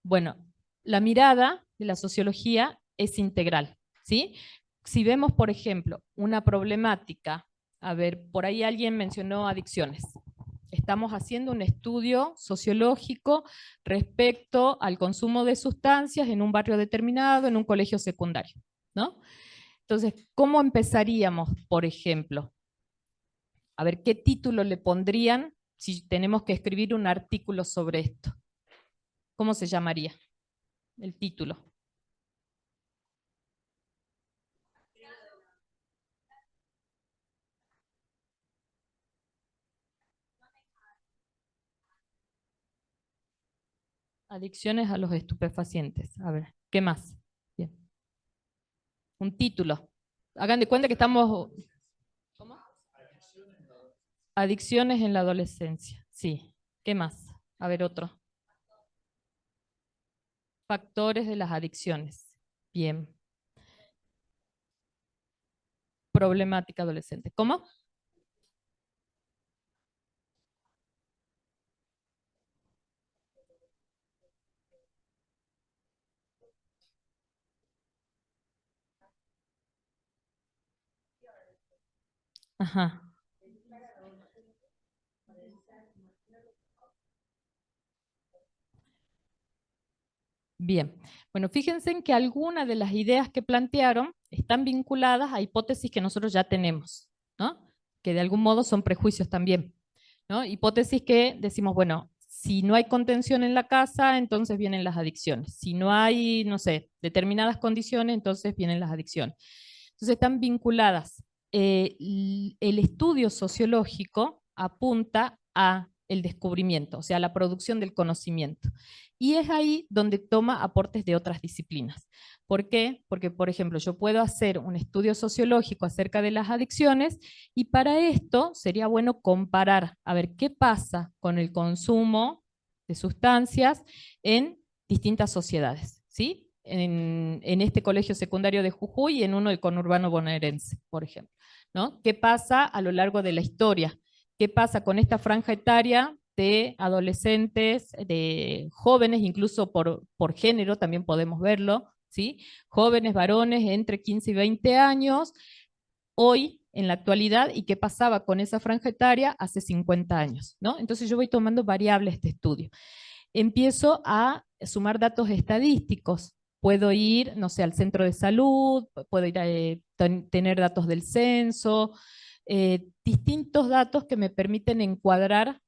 Bueno, la mirada de la sociología es integral, ¿sí? Si vemos, por ejemplo, una problemática, a ver, por ahí alguien mencionó adicciones. Estamos haciendo un estudio sociológico respecto al consumo de sustancias en un barrio determinado, en un colegio secundario, ¿no? Entonces, ¿cómo empezaríamos, por ejemplo? A ver, ¿qué título le pondrían si tenemos que escribir un artículo sobre esto? ¿Cómo se llamaría el título? Adicciones a los estupefacientes. A ver, ¿qué más? Bien. Un título. Hagan de cuenta que estamos... ¿Cómo? Adicciones en la adolescencia. Sí. ¿Qué más? A ver, otro. Factores de las adicciones. Bien. Problemática adolescente. ¿Cómo? Ajá. Bien, bueno, fíjense en que algunas de las ideas que plantearon están vinculadas a hipótesis que nosotros ya tenemos, ¿no? Que de algún modo son prejuicios también, ¿no? Hipótesis que decimos, bueno, si no hay contención en la casa, entonces vienen las adicciones. Si no hay, no sé, determinadas condiciones, entonces vienen las adicciones. Entonces están vinculadas. El estudio sociológico apunta a el descubrimiento, o sea, la producción del conocimiento. Y es ahí donde toma aportes de otras disciplinas. ¿Por qué? Porque, por ejemplo, yo puedo hacer un estudio sociológico acerca de las adicciones y para esto sería bueno comparar, a ver qué pasa con el consumo de sustancias en distintas sociedades, ¿sí? En este colegio secundario de Jujuy y en uno del conurbano bonaerense, por ejemplo, ¿no? ¿Qué pasa a lo largo de la historia? ¿Qué pasa con esta franja etaria de adolescentes, de jóvenes, incluso por género, también podemos verlo, ¿sí? Jóvenes varones entre 15 y 20 años, hoy, en la actualidad, y qué pasaba con esa franja etaria hace 50 años, ¿no? Entonces yo voy tomando variables de estudio. Empiezo a sumar datos estadísticos. Puedo ir, no sé, al centro de salud, puedo ir a tener datos del censo, distintos datos que me permiten encuadrar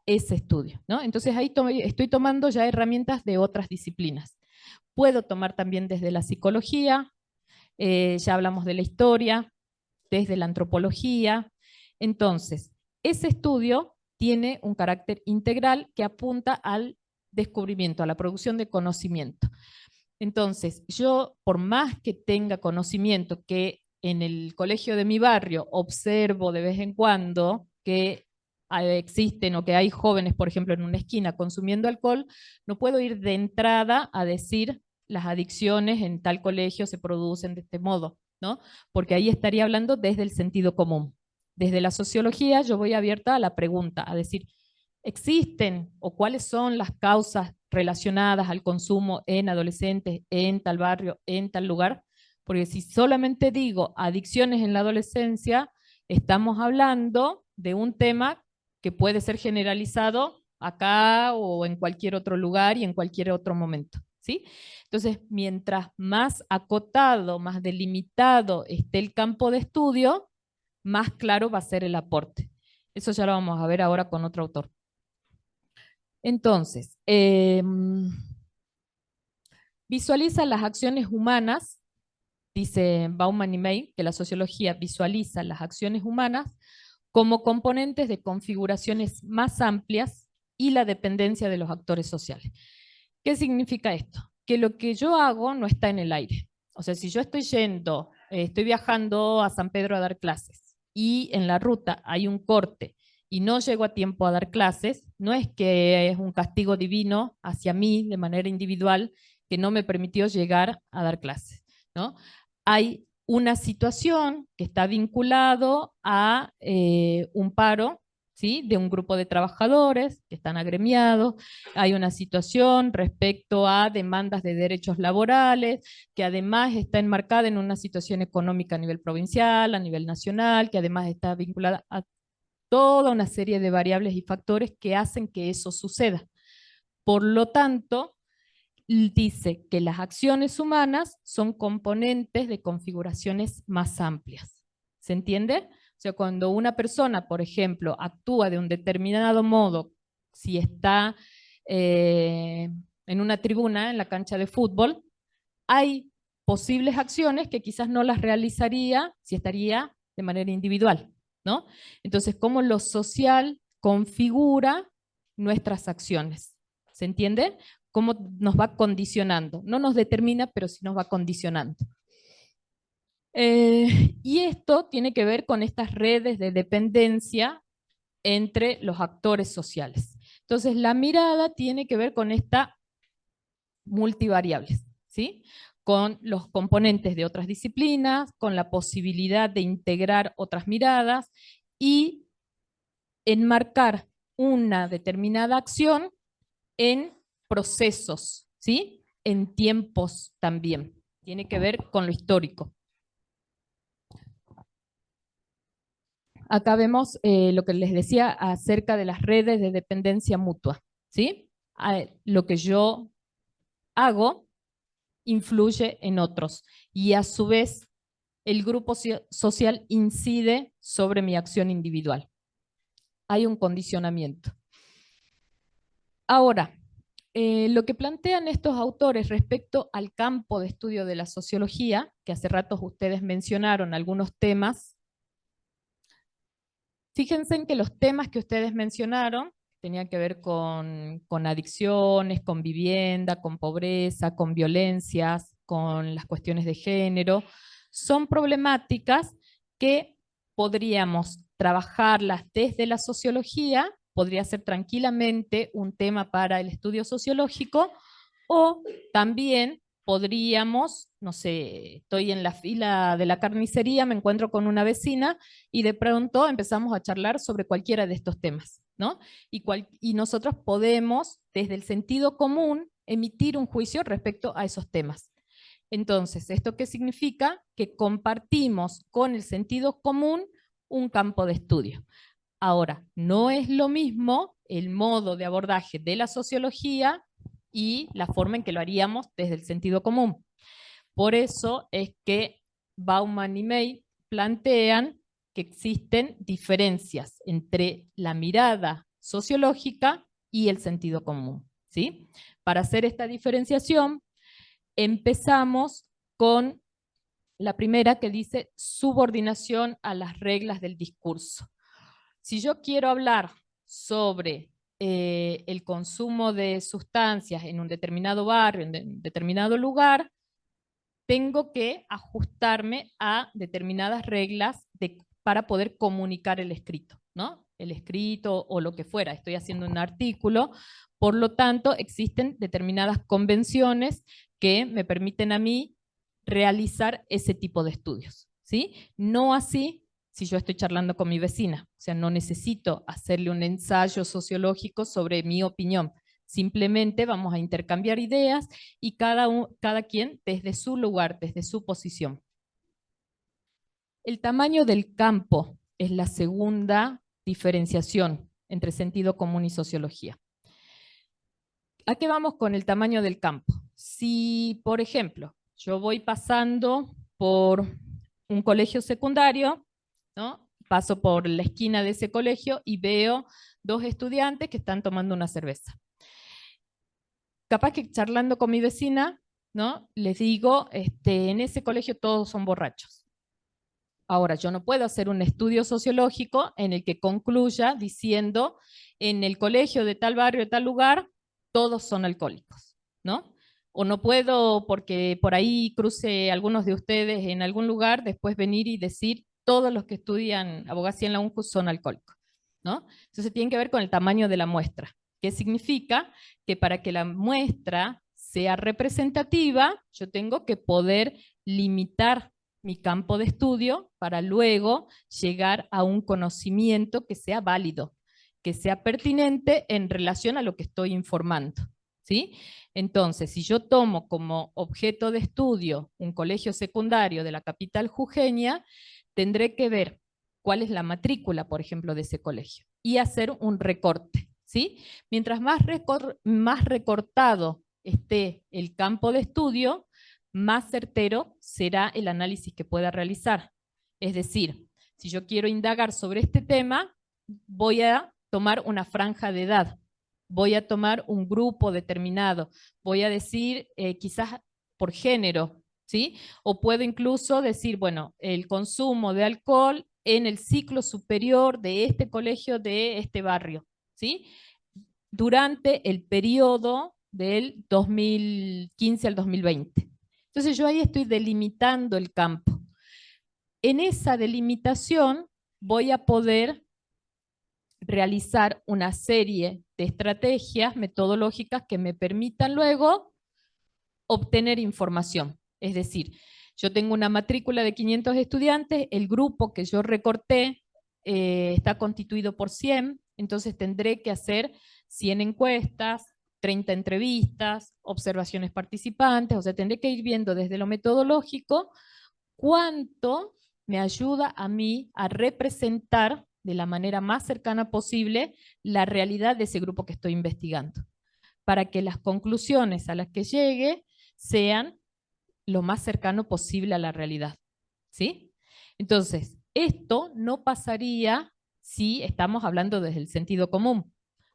ese estudio, ¿no? Entonces ahí estoy tomando ya herramientas de otras disciplinas. Puedo tomar también desde la psicología, ya hablamos de la historia, desde la antropología. Entonces, ese estudio tiene un carácter integral que apunta al descubrimiento, a la producción de conocimiento. Entonces, yo, por más que tenga conocimiento que en el colegio de mi barrio observo de vez en cuando que existen o que hay jóvenes, por ejemplo, en una esquina consumiendo alcohol, no puedo ir de entrada a decir las adicciones en tal colegio se producen de este modo, ¿no? Porque ahí estaría hablando desde el sentido común. Desde la sociología yo voy abierta a la pregunta, a decir, ¿existen o cuáles son las causas relacionadas al consumo en adolescentes, en tal barrio, en tal lugar? Porque si solamente digo adicciones en la adolescencia, estamos hablando de un tema que puede ser generalizado acá o en cualquier otro lugar y en cualquier otro momento, ¿sí? Entonces, mientras más acotado, más delimitado esté el campo de estudio, más claro va a ser el aporte. Eso ya lo vamos a ver ahora con otro autor. Entonces, visualiza las acciones humanas, dice Bauman y May, que la sociología visualiza las acciones humanas como componentes de configuraciones más amplias y la dependencia de los actores sociales. ¿Qué significa esto? Que lo que yo hago no está en el aire. O sea, si yo estoy viajando a San Pedro a dar clases y en la ruta hay un corte y no llego a tiempo a dar clases, no es que es un castigo divino hacia mí de manera individual que no me permitió llegar a dar clases, ¿no? Hay una situación que está vinculado a un paro, ¿sí? De un grupo de trabajadores que están agremiados, hay una situación respecto a demandas de derechos laborales, que además está enmarcada en una situación económica a nivel provincial, a nivel nacional, que además está vinculada a toda una serie de variables y factores que hacen que eso suceda. Por lo tanto, dice que las acciones humanas son componentes de configuraciones más amplias. ¿Se entiende? O sea, cuando una persona, por ejemplo, actúa de un determinado modo, si está en una tribuna, en la cancha de fútbol, hay posibles acciones que quizás no las realizaría si estaría de manera individual, ¿no? Entonces, cómo lo social configura nuestras acciones. ¿Se entiende? Cómo nos va condicionando. No nos determina, pero sí nos va condicionando. Y esto tiene que ver con estas redes de dependencia entre los actores sociales. Entonces, la mirada tiene que ver con esta multivariables, ¿sí? Con los componentes de otras disciplinas, con la posibilidad de integrar otras miradas y enmarcar una determinada acción en procesos, ¿sí? En tiempos también. Tiene que ver con lo histórico. Acá vemos lo que les decía acerca de las redes de dependencia mutua, ¿sí? Lo que yo hago influye en otros y a su vez el grupo social incide sobre mi acción individual. Hay un condicionamiento. Ahora, lo que plantean estos autores respecto al campo de estudio de la sociología, que hace rato ustedes mencionaron algunos temas, fíjense en que los temas que ustedes mencionaron tenían que ver con adicciones, con vivienda, con pobreza, con violencias, con las cuestiones de género. Son problemáticas que podríamos trabajarlas desde la sociología, podría ser tranquilamente un tema para el estudio sociológico, o también podríamos, no sé, estoy en la fila de la carnicería, me encuentro con una vecina y de pronto empezamos a charlar sobre cualquiera de estos temas, ¿no? Y nosotros podemos, desde el sentido común, emitir un juicio respecto a esos temas. Entonces, ¿esto qué significa? Que compartimos con el sentido común un campo de estudio. Ahora, no es lo mismo el modo de abordaje de la sociología y la forma en que lo haríamos desde el sentido común. Por eso es que Bauman y May plantean que existen diferencias entre la mirada sociológica y el sentido común, ¿sí? Para hacer esta diferenciación, empezamos con la primera que dice subordinación a las reglas del discurso. Si yo quiero hablar sobre el consumo de sustancias en un determinado barrio, en un determinado lugar, tengo que ajustarme a determinadas reglas para poder comunicar el escrito, ¿no? El escrito o lo que fuera. Estoy haciendo un artículo, por lo tanto, existen determinadas convenciones que me permiten a mí realizar ese tipo de estudios, ¿sí? No así si yo estoy charlando con mi vecina, o sea, no necesito hacerle un ensayo sociológico sobre mi opinión. Simplemente vamos a intercambiar ideas y cada quien desde su lugar, desde su posición. El tamaño del campo es la segunda diferenciación entre sentido común y sociología. ¿A qué vamos con el tamaño del campo? Si, por ejemplo, yo voy pasando por un colegio secundario, ¿no? paso por la esquina de ese colegio y veo dos estudiantes que están tomando una cerveza. Capaz que charlando con mi vecina, ¿no? Les digo, en ese colegio todos son borrachos. Ahora, yo no puedo hacer un estudio sociológico en el que concluya diciendo, en el colegio de tal barrio, de tal lugar, todos son alcohólicos, ¿no? O no puedo, porque por ahí cruce algunos de ustedes en algún lugar, después venir y decir, todos los que estudian abogacía en la UNCU son alcohólicos, ¿no? Entonces tiene que ver con el tamaño de la muestra, que significa que para que la muestra sea representativa, yo tengo que poder limitar mi campo de estudio para luego llegar a un conocimiento que sea válido, que sea pertinente en relación a lo que estoy informando, ¿sí? Entonces, si yo tomo como objeto de estudio un colegio secundario de la capital jujeña, tendré que ver cuál es la matrícula, por ejemplo, de ese colegio y hacer un recorte, ¿sí? Mientras más recortado esté el campo de estudio, más certero será el análisis que pueda realizar. Es decir, si yo quiero indagar sobre este tema, voy a tomar una franja de edad, voy a tomar un grupo determinado, voy a decir quizás por género, ¿sí? O puedo incluso decir, bueno, el consumo de alcohol en el ciclo superior de este colegio, de este barrio, ¿sí? Durante el periodo del 2015 al 2020. Entonces yo ahí estoy delimitando el campo. En esa delimitación voy a poder realizar una serie de estrategias metodológicas que me permitan luego obtener información. Es decir, yo tengo una matrícula de 500 estudiantes, el grupo que yo recorté está constituido por 100, entonces tendré que hacer 100 encuestas, 30 entrevistas, observaciones participantes, o sea, tendré que ir viendo desde lo metodológico cuánto me ayuda a mí a representar de la manera más cercana posible la realidad de ese grupo que estoy investigando, para que las conclusiones a las que llegue sean lo más cercano posible a la realidad, ¿sí? Entonces, esto no pasaría si estamos hablando desde el sentido común.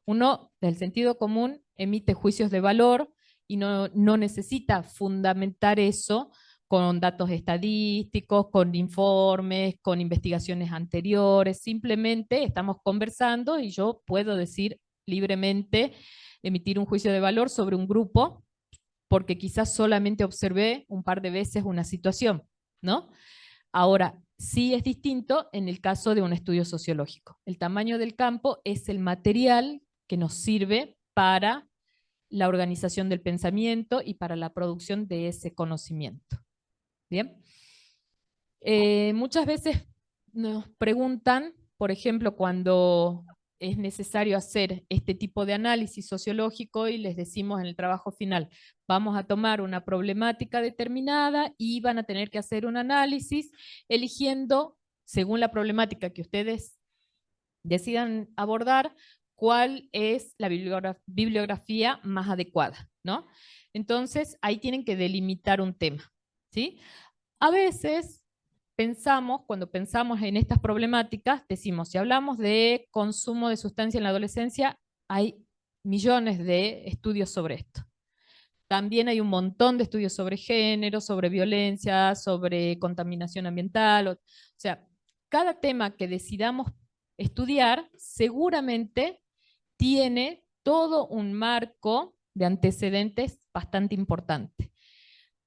Uno, desde el sentido común, emite juicios de valor y no necesita fundamentar eso con datos estadísticos, con informes, con investigaciones anteriores. Simplemente estamos conversando y yo puedo decir libremente, emitir un juicio de valor sobre un grupo porque quizás solamente observé un par de veces una situación, ¿no? Ahora, sí es distinto en el caso de un estudio sociológico. El tamaño del campo es el material que nos sirve para la organización del pensamiento y para la producción de ese conocimiento. Bien. Muchas veces nos preguntan, por ejemplo, cuando es necesario hacer este tipo de análisis sociológico y les decimos en el trabajo final, vamos a tomar una problemática determinada y van a tener que hacer un análisis eligiendo, según la problemática que ustedes decidan abordar, cuál es la bibliografía más adecuada, ¿no? Entonces, ahí tienen que delimitar un tema, ¿sí? A veces cuando pensamos en estas problemáticas, decimos, si hablamos de consumo de sustancia en la adolescencia, hay millones de estudios sobre esto. También hay un montón de estudios sobre género, sobre violencia, sobre contaminación ambiental. O sea, cada tema que decidamos estudiar seguramente tiene todo un marco de antecedentes bastante importante.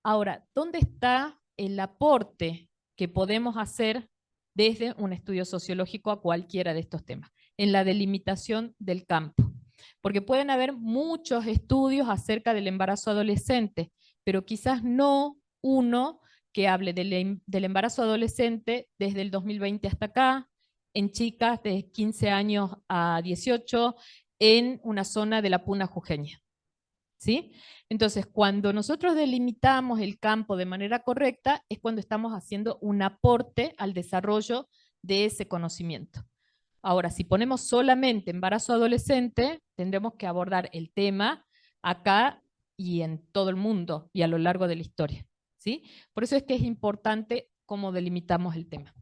Ahora, ¿dónde está el aporte que podemos hacer desde un estudio sociológico a cualquiera de estos temas? En la delimitación del campo. Porque pueden haber muchos estudios acerca del embarazo adolescente, pero quizás no uno que hable del embarazo adolescente desde el 2020 hasta acá, en chicas de 15 años a 18, en una zona de la Puna jujeña. ¿Sí? Entonces, cuando nosotros delimitamos el campo de manera correcta, es cuando estamos haciendo un aporte al desarrollo de ese conocimiento. Ahora, si ponemos solamente embarazo adolescente, tendremos que abordar el tema acá y en todo el mundo y a lo largo de la historia, ¿sí? Por eso es que es importante cómo delimitamos el tema.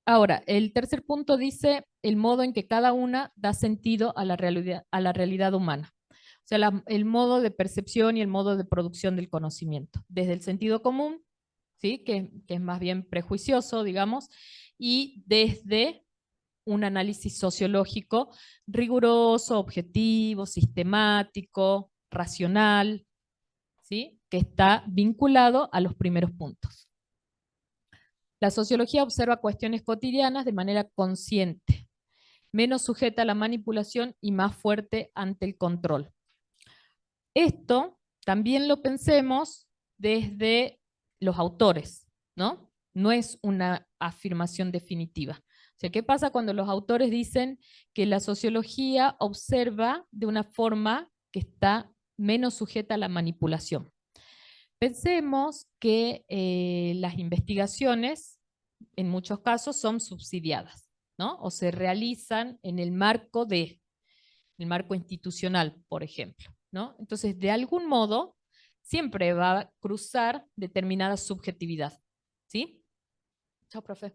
Ahora, el tercer punto dice el modo en que cada una da sentido a la realidad humana. O sea, el modo de percepción y el modo de producción del conocimiento. Desde el sentido común, ¿sí? Que es más bien prejuicioso, digamos, y desde un análisis sociológico riguroso, objetivo, sistemático, racional, ¿sí? Que está vinculado a los primeros puntos. La sociología observa cuestiones cotidianas de manera consciente, menos sujeta a la manipulación y más fuerte ante el control. Esto también lo pensemos desde los autores, ¿no? No es una afirmación definitiva. O sea, ¿qué pasa cuando los autores dicen que la sociología observa de una forma que está menos sujeta a la manipulación? Pensemos que las investigaciones, en muchos casos, son subsidiadas, ¿no? O se realizan en el marco el marco institucional, por ejemplo, ¿no? Entonces, de algún modo, siempre va a cruzar determinada subjetividad, ¿sí? Chao, profe.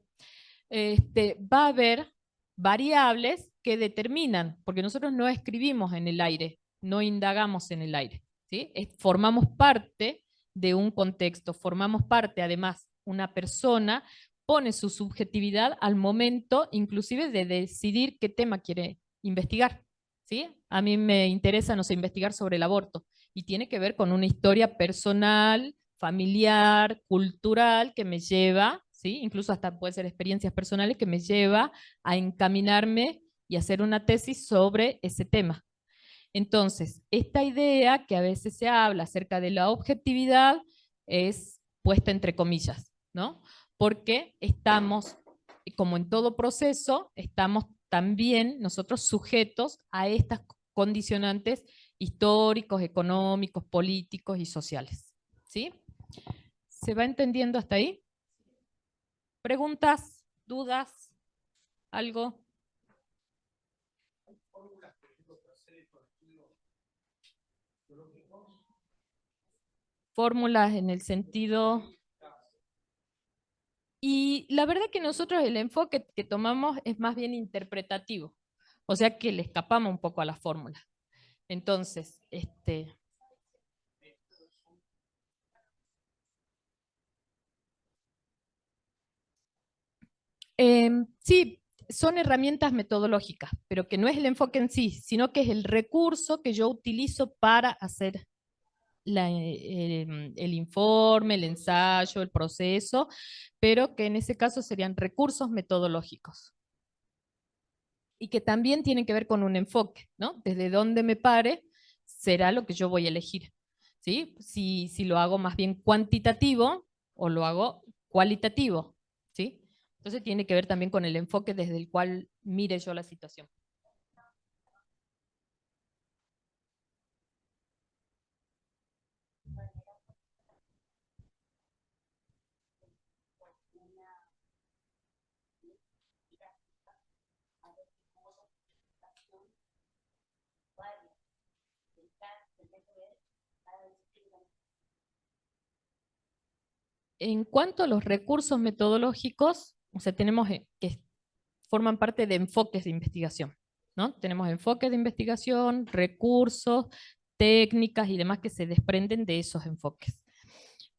Va a haber variables que determinan, porque nosotros no escribimos en el aire, no indagamos en el aire, ¿sí? Formamos parte de un contexto, formamos parte, además, una persona pone su subjetividad al momento, inclusive, de decidir qué tema quiere investigar, ¿sí? A mí me interesa, no sé, investigar sobre el aborto, y tiene que ver con una historia personal, familiar, cultural, que me lleva, ¿sí? Incluso hasta puede ser experiencias personales, que me lleva a encaminarme y hacer una tesis sobre ese tema. Entonces, esta idea que a veces se habla acerca de la objetividad es puesta entre comillas, ¿no? Porque estamos, como en todo proceso, estamos también nosotros sujetos a estas condicionantes históricos, económicos, políticos y sociales, ¿sí? ¿Se va entendiendo hasta ahí? ¿Preguntas? ¿Dudas? ¿Algo? Fórmulas en el sentido... Y la verdad que nosotros el enfoque que tomamos es más bien interpretativo, o sea que le escapamos un poco a la fórmula. Entonces, sí, son herramientas metodológicas, pero que no es el enfoque en sí, sino que es el recurso que yo utilizo para hacer el informe, el ensayo, el proceso, pero que en ese caso serían recursos metodológicos. Y que también tienen que ver con un enfoque, ¿no? Desde dónde me pare será lo que yo voy a elegir, ¿sí? Si lo hago más bien cuantitativo o lo hago cualitativo, ¿sí? Entonces tiene que ver también con el enfoque desde el cual mire yo la situación. En cuanto a los recursos metodológicos, o sea, tenemos que forman parte de enfoques de investigación, ¿no? Tenemos enfoques de investigación, recursos, técnicas y demás que se desprenden de esos enfoques.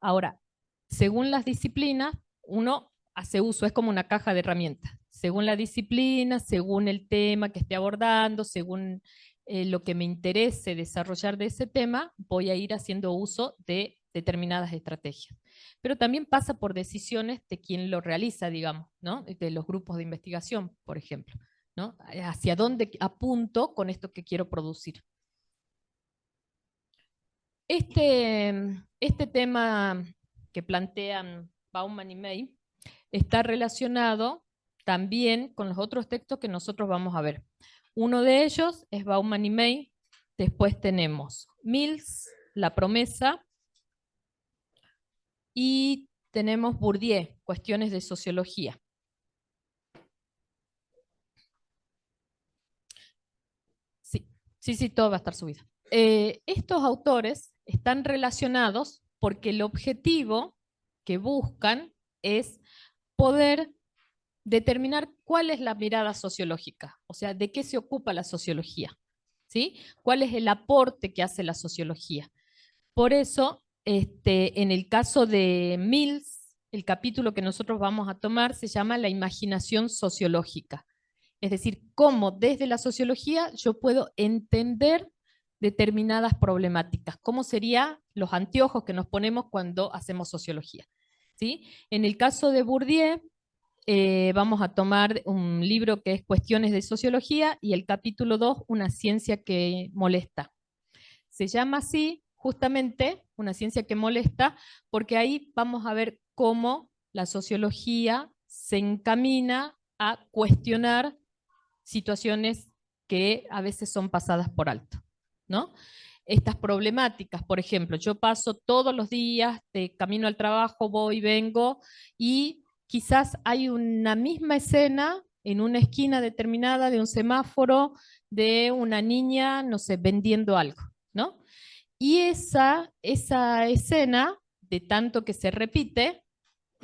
Ahora, según las disciplinas, uno hace uso, es como una caja de herramientas. Según la disciplina, según el tema que esté abordando, según lo que me interese desarrollar de ese tema, voy a ir haciendo uso de determinadas estrategias. Pero también pasa por decisiones de quien lo realiza, digamos, ¿no? De los grupos de investigación, por ejemplo, ¿no? Hacia dónde apunto con esto que quiero producir. Este tema que plantean Bauman y May está relacionado también con los otros textos que nosotros vamos a ver. Uno de ellos es Bauman y May, después tenemos Mills, La promesa, y tenemos Bourdieu, Cuestiones de sociología. Sí, sí, sí, todo va a estar subido. Estos autores están relacionados porque el objetivo que buscan es poder determinar cuál es la mirada sociológica, o sea, de qué se ocupa la sociología, ¿sí? ¿Cuál es el aporte que hace la sociología? Por eso, en el caso de Mills, el capítulo que nosotros vamos a tomar se llama la imaginación sociológica. Es decir, cómo desde la sociología yo puedo entender determinadas problemáticas, cómo serían los anteojos que nos ponemos cuando hacemos sociología, ¿sí? En el caso de Bourdieu, vamos a tomar un libro que es Cuestiones de Sociología y el capítulo 2, Una ciencia que molesta. Se llama así justamente Una ciencia que molesta porque ahí vamos a ver cómo la sociología se encamina a cuestionar situaciones que a veces son pasadas por alto, ¿no? Estas problemáticas, por ejemplo, yo paso todos los días de camino al trabajo, voy, vengo, y quizás hay una misma escena en una esquina determinada de un semáforo de una niña, no sé, vendiendo algo, ¿no? Y esa escena, de tanto que se repite,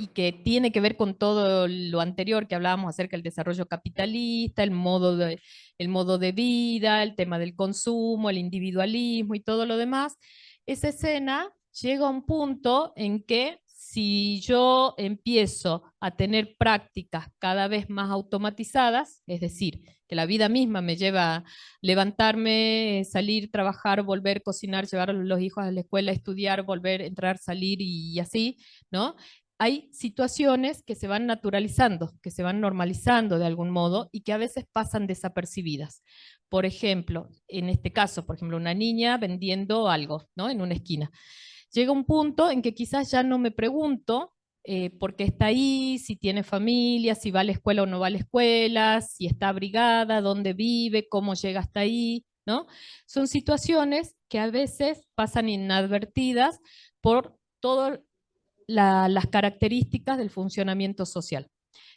y que tiene que ver con todo lo anterior que hablábamos acerca del desarrollo capitalista, el modo de vida, el tema del consumo, el individualismo y todo lo demás, esa escena llega a un punto en que si yo empiezo a tener prácticas cada vez más automatizadas, es decir, que la vida misma me lleva a levantarme, salir, trabajar, volver, cocinar, llevar a los hijos a la escuela, estudiar, volver, entrar, salir y así, ¿no? Hay situaciones que se van naturalizando, que se van normalizando de algún modo y que a veces pasan desapercibidas. Por ejemplo, en este caso, por ejemplo, una niña vendiendo algo, ¿no? En una esquina. Llega un punto en que quizás ya no me pregunto por qué está ahí, si tiene familia, si va a la escuela o no va a la escuela, si está abrigada, dónde vive, cómo llega hasta ahí, ¿no? Son situaciones que a veces pasan inadvertidas por todo las características del funcionamiento social.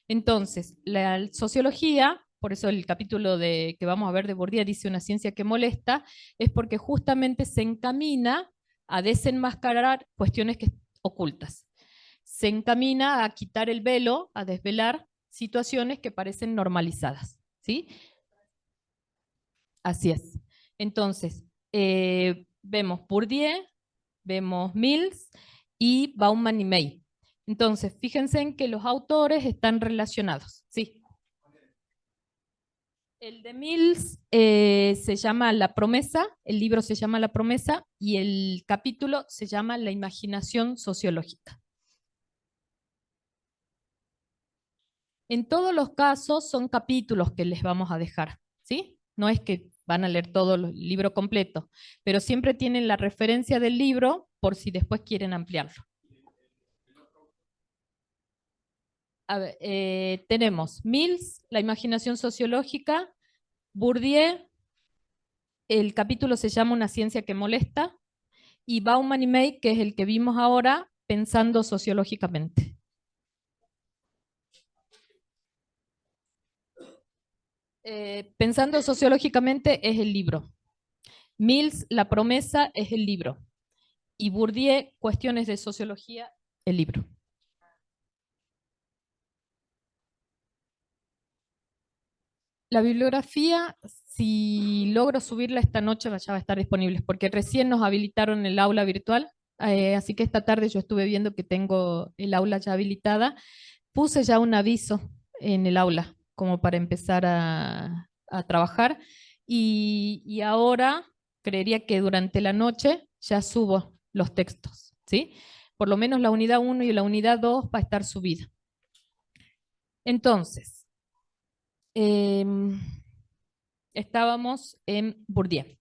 Entonces, la sociología, por eso el capítulo que vamos a ver de Bourdieu dice una ciencia que molesta, es porque justamente se encamina a desenmascarar cuestiones ocultas. Se encamina a quitar el velo, a desvelar situaciones que parecen normalizadas, ¿sí? Así es. Entonces, vemos Bourdieu, vemos Mills y Bauman y May. Entonces, fíjense en que los autores están relacionados. Sí. El de Mills se llama La promesa, el libro se llama La promesa y el capítulo se llama La imaginación sociológica. En todos los casos son capítulos que les vamos a dejar, ¿sí? No es que van a leer todo el libro completo, pero siempre tienen la referencia del libro por si después quieren ampliarlo. A ver, tenemos Mills, La imaginación sociológica, Bourdieu, el capítulo se llama Una ciencia que molesta, y Bauman y May, que es el que vimos ahora, Pensando sociológicamente. Pensando sociológicamente es el libro. Mills, La promesa es el libro. Y Bourdieu, Cuestiones de sociología, el libro. La bibliografía, si logro subirla esta noche, ya va a estar disponible, porque recién nos habilitaron el aula virtual, así que esta tarde yo estuve viendo que tengo el aula ya habilitada. Puse ya un aviso en el aula, como para empezar a trabajar, y ahora creería que durante la noche ya subo los textos, ¿sí? Por lo menos la unidad 1 y la unidad 2 va a estar subida. Entonces, estábamos en Bourdieu.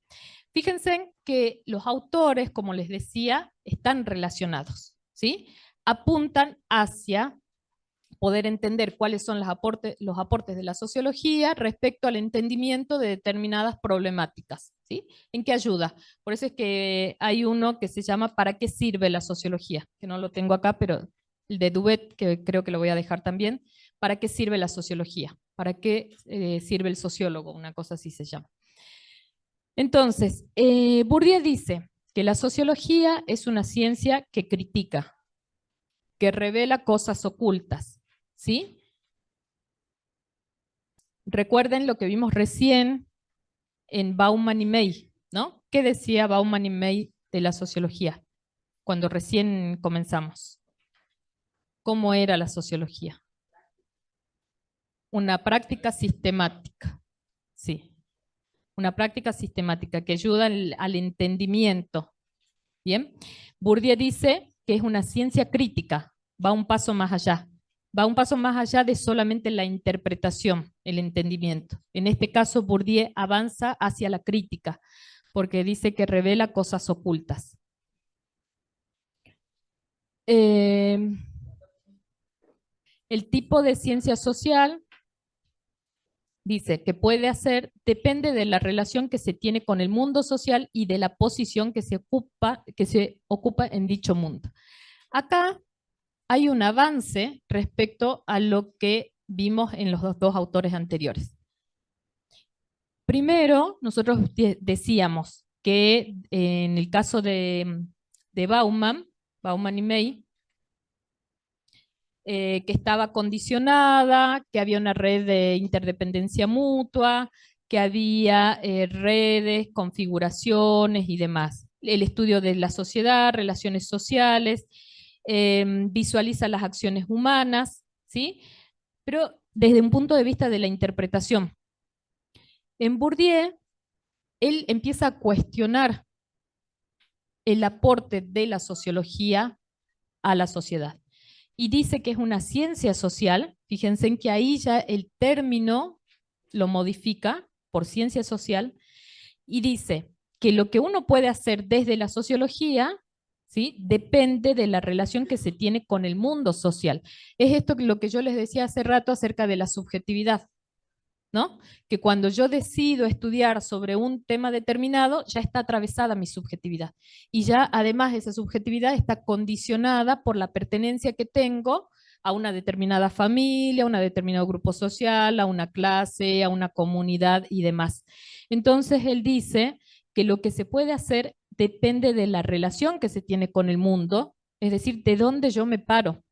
Fíjense que los autores, como les decía, están relacionados, ¿sí? Apuntan hacia poder entender cuáles son los aportes de la sociología respecto al entendimiento de determinadas problemáticas, ¿sí? ¿En qué ayuda? Por eso es que hay uno que se llama ¿Para qué sirve la sociología? Que no lo tengo acá, pero el de Duvet, que creo que lo voy a dejar también. ¿Para qué sirve la sociología? ¿Para qué sirve el sociólogo? Una cosa así se llama. Entonces, Bourdieu dice que la sociología es una ciencia que critica, que revela cosas ocultas, ¿sí? Recuerden lo que vimos recién en Bauman y May, ¿no? ¿Qué decía Bauman y May de la sociología cuando recién comenzamos? ¿Cómo era la sociología? Una práctica sistemática, sí. Una práctica sistemática que ayuda al entendimiento. Bien. Bourdieu dice que es una ciencia crítica, va un paso más allá. Va un paso más allá de solamente la interpretación, el entendimiento. En este caso, Bourdieu avanza hacia la crítica, porque dice que revela cosas ocultas. El tipo de ciencia social, dice, que puede hacer, depende de la relación que se tiene con el mundo social y de la posición que se ocupa en dicho mundo. Acá hay un avance respecto a lo que vimos en los dos autores anteriores. Primero, nosotros decíamos que en el caso de Bauman y May, que estaba condicionada, que había una red de interdependencia mutua, que había redes, configuraciones y demás. El estudio de la sociedad, relaciones sociales, visualiza las acciones humanas, ¿sí? Pero desde un punto de vista de la interpretación. En Bourdieu, él empieza a cuestionar el aporte de la sociología a la sociedad. Y dice que es una ciencia social, fíjense en que ahí ya el término lo modifica por ciencia social, y dice que lo que uno puede hacer desde la sociología, ¿sí?, depende de la relación que se tiene con el mundo social. Es esto lo que yo les decía hace rato acerca de la subjetividad, ¿no? Que cuando yo decido estudiar sobre un tema determinado, ya está atravesada mi subjetividad. Y ya además esa subjetividad está condicionada por la pertenencia que tengo a una determinada familia, a un determinado grupo social, a una clase, a una comunidad y demás. Entonces él dice que lo que se puede hacer depende de la relación que se tiene con el mundo, es decir, de dónde yo me paro.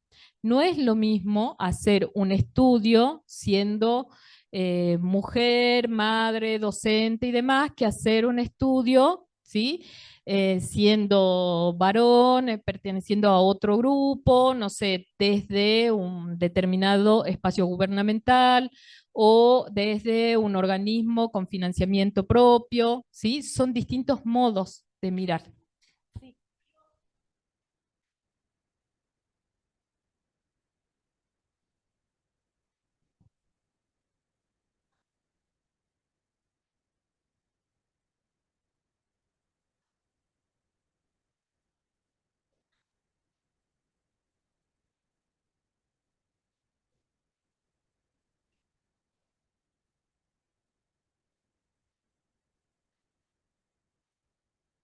No es lo mismo hacer un estudio siendo mujer, madre, docente y demás, que hacer un estudio, ¿sí? Siendo varón, perteneciendo a otro grupo, no sé, desde un determinado espacio gubernamental o desde un organismo con financiamiento propio, ¿sí? Son distintos modos de mirar.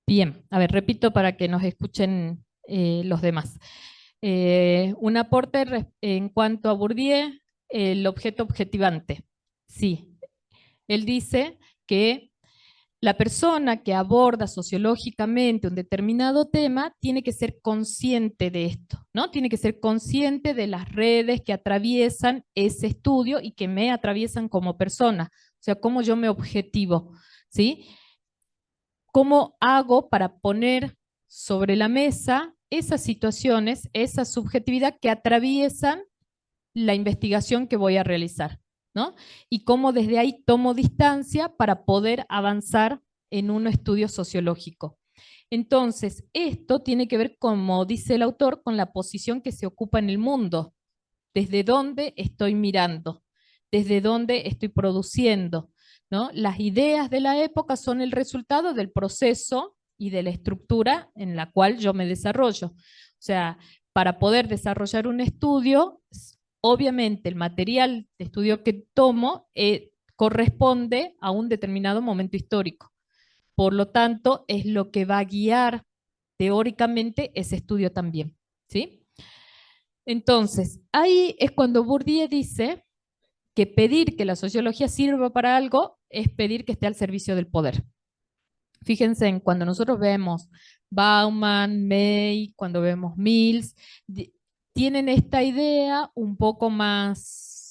Bien, a ver, repito para que nos escuchen los demás. Un aporte en cuanto a Bourdieu, el objeto objetivante. Sí, él dice que la persona que aborda sociológicamente un determinado tema tiene que ser consciente de esto, ¿no? Tiene que ser consciente de las redes que atraviesan ese estudio y que me atraviesan como persona, o sea, cómo yo me objetivo, ¿sí? ¿Cómo hago para poner sobre la mesa esas situaciones, esa subjetividad que atraviesan la investigación que voy a realizar, ¿no? Y cómo desde ahí tomo distancia para poder avanzar en un estudio sociológico. Entonces, esto tiene que ver, como dice el autor, con la posición que se ocupa en el mundo, desde dónde estoy mirando, desde dónde estoy produciendo, ¿no? Las ideas de la época son el resultado del proceso y de la estructura en la cual yo me desarrollo. O sea, para poder desarrollar un estudio, obviamente el material de estudio que tomo corresponde a un determinado momento histórico. Por lo tanto, es lo que va a guiar teóricamente ese estudio también, ¿sí? Entonces, ahí es cuando Bourdieu dice que pedir que la sociología sirva para algo es pedir que esté al servicio del poder. Fíjense en cuando nosotros vemos Bauman, May, cuando vemos Mills, tienen esta idea un poco más,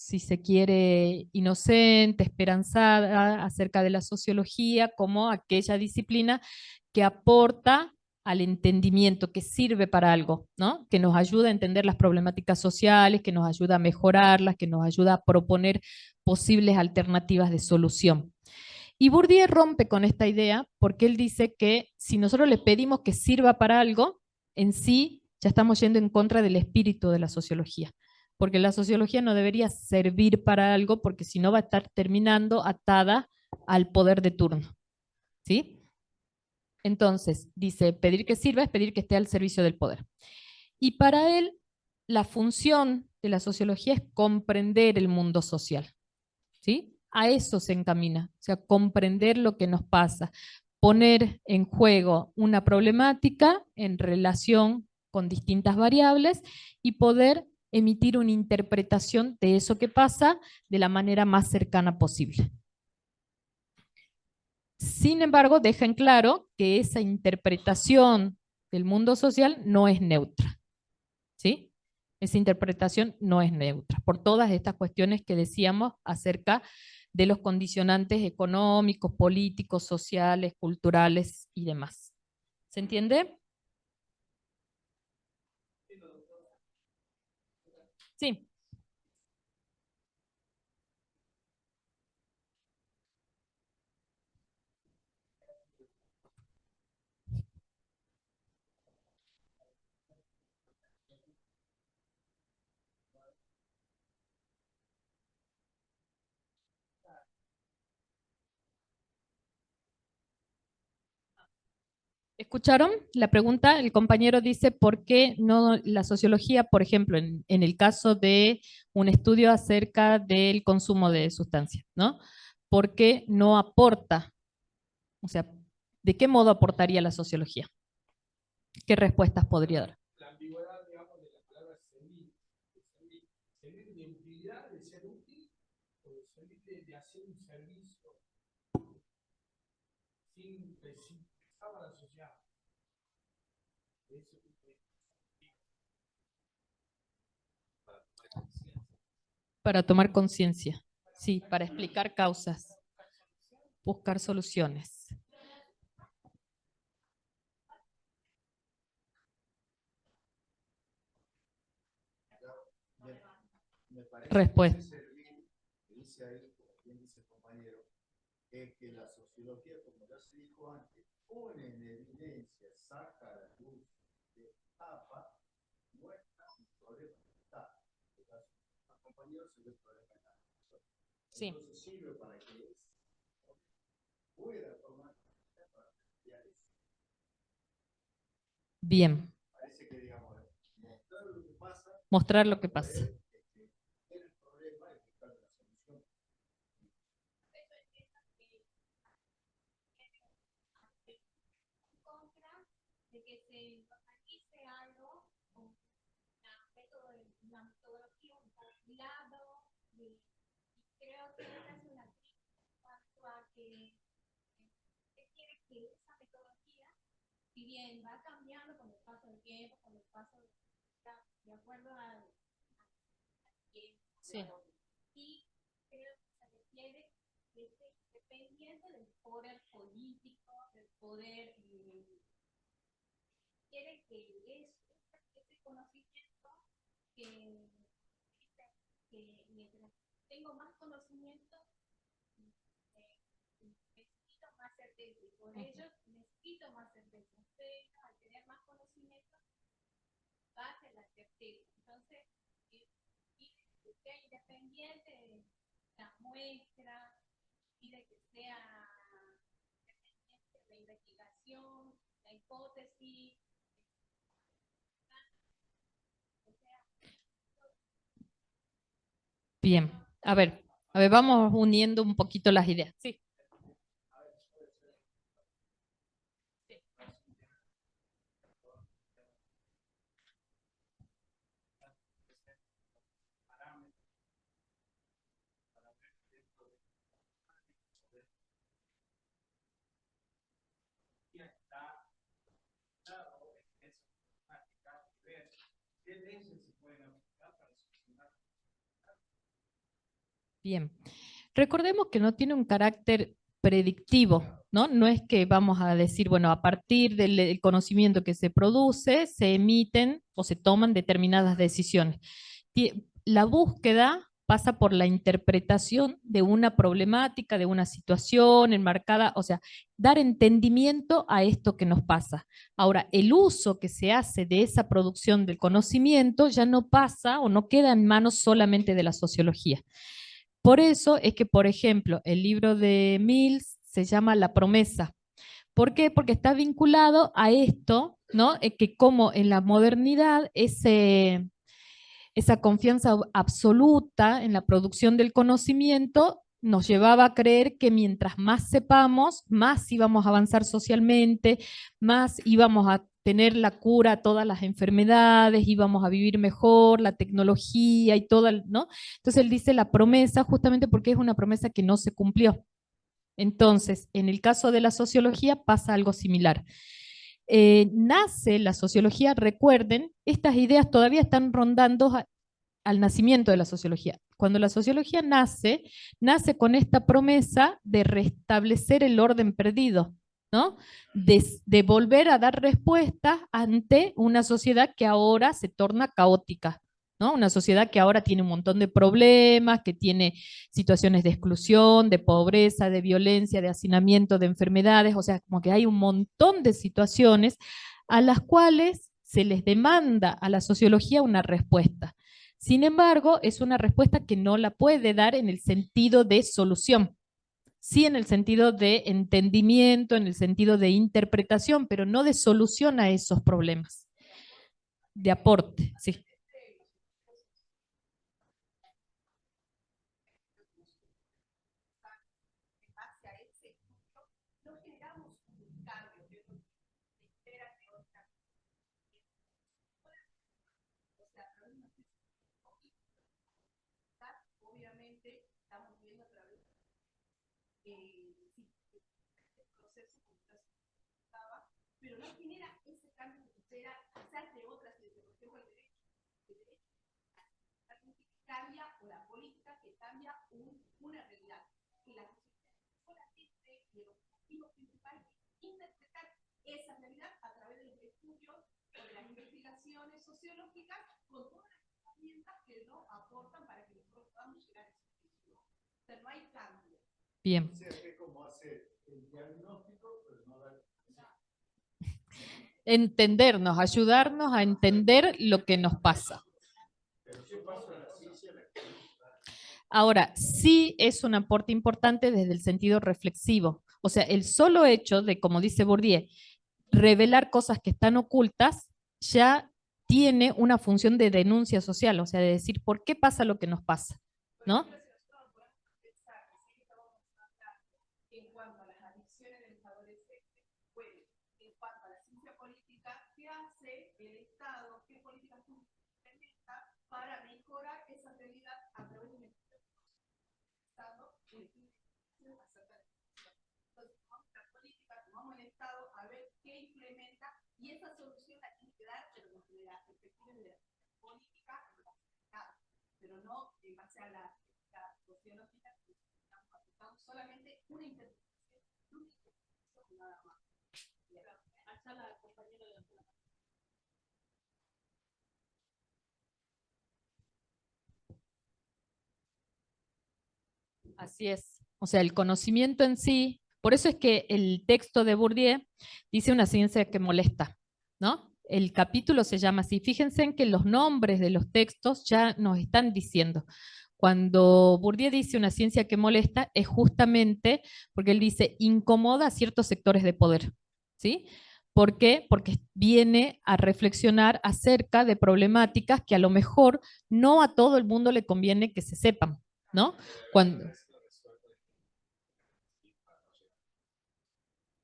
si se quiere, inocente, esperanzada acerca de la sociología como aquella disciplina que aporta al entendimiento, que sirve para algo, ¿no? Que nos ayuda a entender las problemáticas sociales, que nos ayuda a mejorarlas, que nos ayuda a proponer posibles alternativas de solución. Y Bourdieu rompe con esta idea porque él dice que si nosotros le pedimos que sirva para algo, en sí ya estamos yendo en contra del espíritu de la sociología, porque la sociología no debería servir para algo porque si no va a estar terminando atada al poder de turno, ¿sí? Entonces, dice, pedir que sirva es pedir que esté al servicio del poder. Y para él, la función de la sociología es comprender el mundo social, ¿sí? A eso se encamina, o sea, comprender lo que nos pasa, poner en juego una problemática en relación con distintas variables y poder emitir una interpretación de eso que pasa de la manera más cercana posible. Sin embargo, deja en claro que esa interpretación del mundo social no es neutra, ¿sí? Esa interpretación no es neutra, por todas estas cuestiones que decíamos acerca de los condicionantes económicos, políticos, sociales, culturales y demás. ¿Se entiende? Sí. ¿Escucharon la pregunta? El compañero dice, ¿por qué no la sociología, por ejemplo, en el caso de un estudio acerca del consumo de sustancias, ¿no? ¿Por qué no aporta? O sea, ¿de qué modo aportaría la sociología? ¿Qué respuestas podría dar? La ambigüedad, digamos, de la palabra servir. Servir de utilidad, de ser útil, o de servir de hacer un servicio sin pensar a la sociedad. Para tomar conciencia, sí, para explicar causas, buscar soluciones. Respuesta. Dice ahí, como bien dice el compañero, es que la sociología, como ya se dijo antes, pone en evidencia, saca a la luz, destapa, muestra un problema que está. Los compañeros se ve el problema en la persona. Sí. Entonces sirve para que pueda tomar para cambiar eso. Bien. Parece que, digamos, mostrar lo que pasa. Mostrar lo que pasa. De que se organice algo con una metodología, un postulado, y creo que esa es una crítica en cuanto a que se quiere que esa metodología, si bien va cambiando con el paso del tiempo, con el paso de acuerdo al tiempo, sí. Y creo que se requiere que esté independiente del poder político, del poder quiere que ese conocimiento que, que mientras tengo más conocimiento, necesito más certeza y por ello necesito más certeza. Ustedes, al tener más conocimiento, va a ser la certeza. Entonces, que sea independiente de la muestra y de que sea independiente de la investigación, la hipótesis. Bien, a ver, vamos uniendo un poquito las ideas. Sí. Bien. Recordemos que no tiene un carácter predictivo, ¿no? No es que vamos a decir, bueno, a partir del conocimiento que se produce, se emiten o se toman determinadas decisiones. La búsqueda pasa por la interpretación de una problemática, de una situación enmarcada, o sea, dar entendimiento a esto que nos pasa. Ahora, el uso que se hace de esa producción del conocimiento ya no pasa o no queda en manos solamente de la sociología. Por eso es que, por ejemplo, el libro de Mills se llama La promesa. ¿Por qué? Porque está vinculado a esto, ¿no? Que como en la modernidad esa confianza absoluta en la producción del conocimiento nos llevaba a creer que mientras más sepamos, más íbamos a avanzar socialmente, más íbamos a tener la cura a todas las enfermedades, íbamos a vivir mejor, la tecnología y todo, ¿no? Entonces él dice la promesa justamente porque es una promesa que no se cumplió. Entonces, en el caso de la sociología pasa algo similar. Nace la sociología, recuerden, estas ideas todavía están rondando al nacimiento de la sociología. Cuando la sociología nace, nace con esta promesa de restablecer el orden perdido, ¿no? De volver a dar respuestas ante una sociedad que ahora se torna caótica, ¿no? Una sociedad que ahora tiene un montón de problemas, que tiene situaciones de exclusión, de pobreza, de violencia, de hacinamiento, de enfermedades, o sea, como que hay un montón de situaciones a las cuales se les demanda a la sociología una respuesta. Sin embargo, es una respuesta que no la puede dar en el sentido de solución, sí en el sentido de entendimiento, en el sentido de interpretación, pero no de solución a esos problemas, de aporte, sí. Bien. Entendernos, ayudarnos a entender lo que nos pasa. Ahora, sí es un aporte importante desde el sentido reflexivo. O sea, el solo hecho de, como dice Bourdieu, revelar cosas que están ocultas ya tiene una función de denuncia social, o sea, de decir por qué pasa lo que nos pasa, ¿no? Así es. O sea, el conocimiento en sí, por eso es que el texto de Bourdieu dice una ciencia que molesta, ¿no? El capítulo se llama así. Fíjense en que los nombres de los textos ya nos están diciendo. Cuando Bourdieu dice una ciencia que molesta, es justamente porque él dice incomoda a ciertos sectores de poder, ¿sí? ¿Por qué? Porque viene a reflexionar acerca de problemáticas que a lo mejor no a todo el mundo le conviene que se sepan, ¿no? Cuando,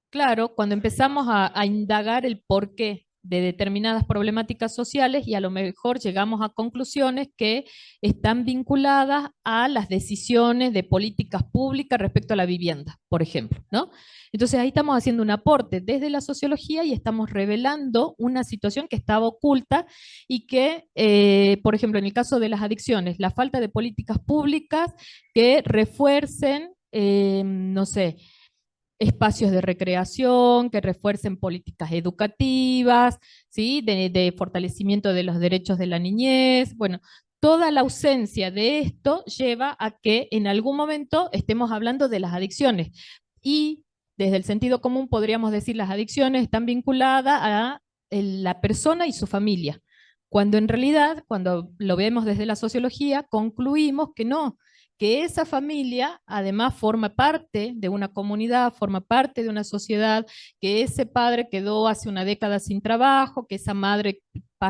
claro, cuando empezamos a indagar el porqué de determinadas problemáticas sociales y a lo mejor llegamos a conclusiones que están vinculadas a las decisiones de políticas públicas respecto a la vivienda, por ejemplo, ¿no? Entonces ahí estamos haciendo un aporte desde la sociología y estamos revelando una situación que estaba oculta y que, por ejemplo, en el caso de las adicciones, la falta de políticas públicas que refuercen, no sé, espacios de recreación, que refuercen políticas educativas, ¿sí? De fortalecimiento de los derechos de la niñez. Bueno, toda la ausencia de esto lleva a que en algún momento estemos hablando de las adicciones. Y desde el sentido común podríamos decir las adicciones están vinculadas a la persona y su familia. Cuando en realidad, cuando lo vemos desde la sociología, concluimos que no, que esa familia además forma parte de una comunidad, forma parte de una sociedad, que ese padre quedó hace una década sin trabajo, que esa madre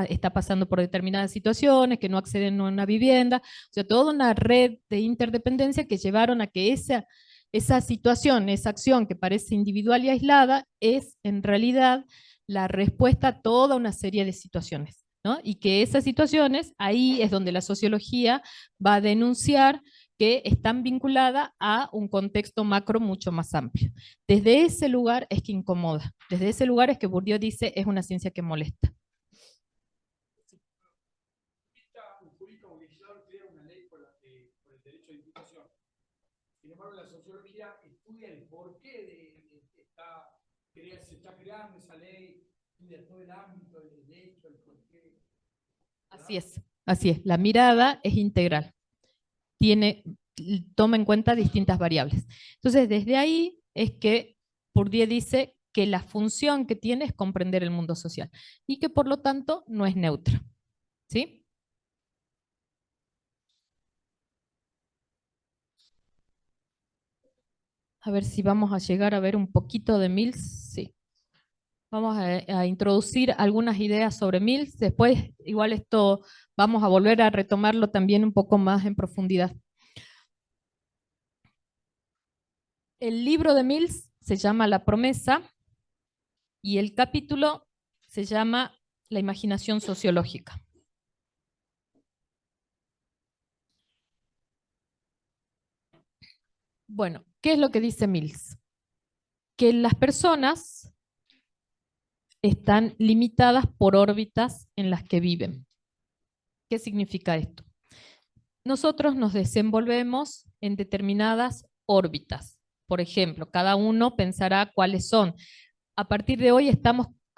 está pasando por determinadas situaciones, que no acceden a una vivienda, o sea, toda una red de interdependencia que llevaron a que esa situación, esa acción que parece individual y aislada, es en realidad la respuesta a toda una serie de situaciones, ¿no? Y que esas situaciones, ahí es donde la sociología va a denunciar que están vinculadas a un contexto macro mucho más amplio. Desde ese lugar es que incomoda, desde ese lugar es que Bourdieu dice es una ciencia que molesta. Un legislador crea una ley por el derecho de imputación. Sin embargo, la sociología estudia el porqué se está creando esa ley, estudia todo el ámbito del derecho, el porqué. Así es. La mirada es integral. Toma en cuenta distintas variables. Entonces, desde ahí es que Bourdieu dice que la función que tiene es comprender el mundo social y que por lo tanto no es neutra. ¿Sí? A ver si vamos a llegar a ver un poquito de Mills. Sí. Vamos a introducir algunas ideas sobre Mills. Después, igual esto vamos a volver a retomarlo también un poco más en profundidad. El libro de Mills se llama La promesa y el capítulo se llama La imaginación sociológica. Bueno, ¿qué es lo que dice Mills? Que las personas están limitadas por órbitas en las que viven. ¿Qué significa esto? Nosotros nos desenvolvemos en determinadas órbitas. Por ejemplo, cada uno pensará cuáles son. A partir de hoy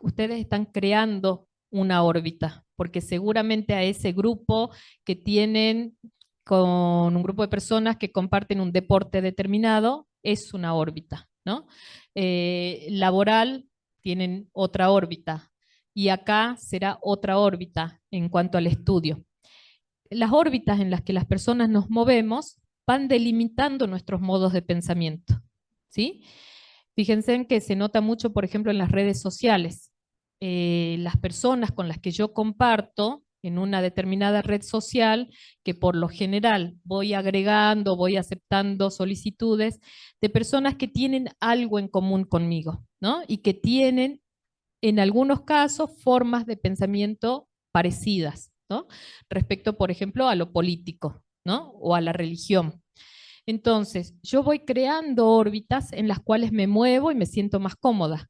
ustedes están creando una órbita, porque seguramente a ese grupo que tienen con un grupo de personas que comparten un deporte determinado, es una órbita, ¿no? Laboral tienen otra órbita y acá será otra órbita en cuanto al estudio. Las órbitas en las que las personas nos movemos van delimitando nuestros modos de pensamiento, ¿sí? Fíjense en que se nota mucho, por ejemplo, en las redes sociales. Las personas con las que yo comparto en una determinada red social, que por lo general voy agregando, voy aceptando solicitudes de personas que tienen algo en común conmigo, ¿no? Y que tienen, en algunos casos, formas de pensamiento parecidas, ¿no? Respecto, por ejemplo, a lo político, ¿no? O a la religión. Entonces, yo voy creando órbitas en las cuales me muevo y me siento más cómoda.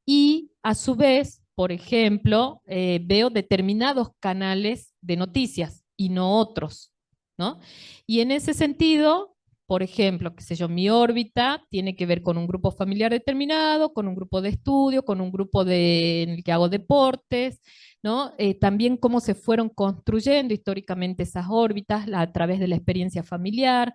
Y a su vez, por ejemplo, veo determinados canales de noticias y no otros, ¿no? Y en ese sentido, por ejemplo, qué sé yo, mi órbita tiene que ver con un grupo familiar determinado, con un grupo de estudio, con un grupo en el que hago deportes, ¿no? También cómo se fueron construyendo históricamente esas órbitas a través de la experiencia familiar,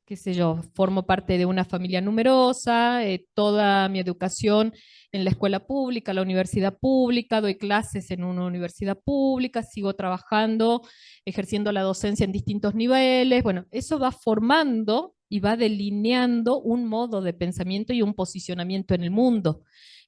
qué sé yo, formo parte de una familia numerosa, toda mi educación en la escuela pública, la universidad pública, doy clases en una universidad pública, sigo trabajando, ejerciendo la docencia en distintos niveles. Bueno, eso va formando y va delineando un modo de pensamiento y un posicionamiento en el mundo,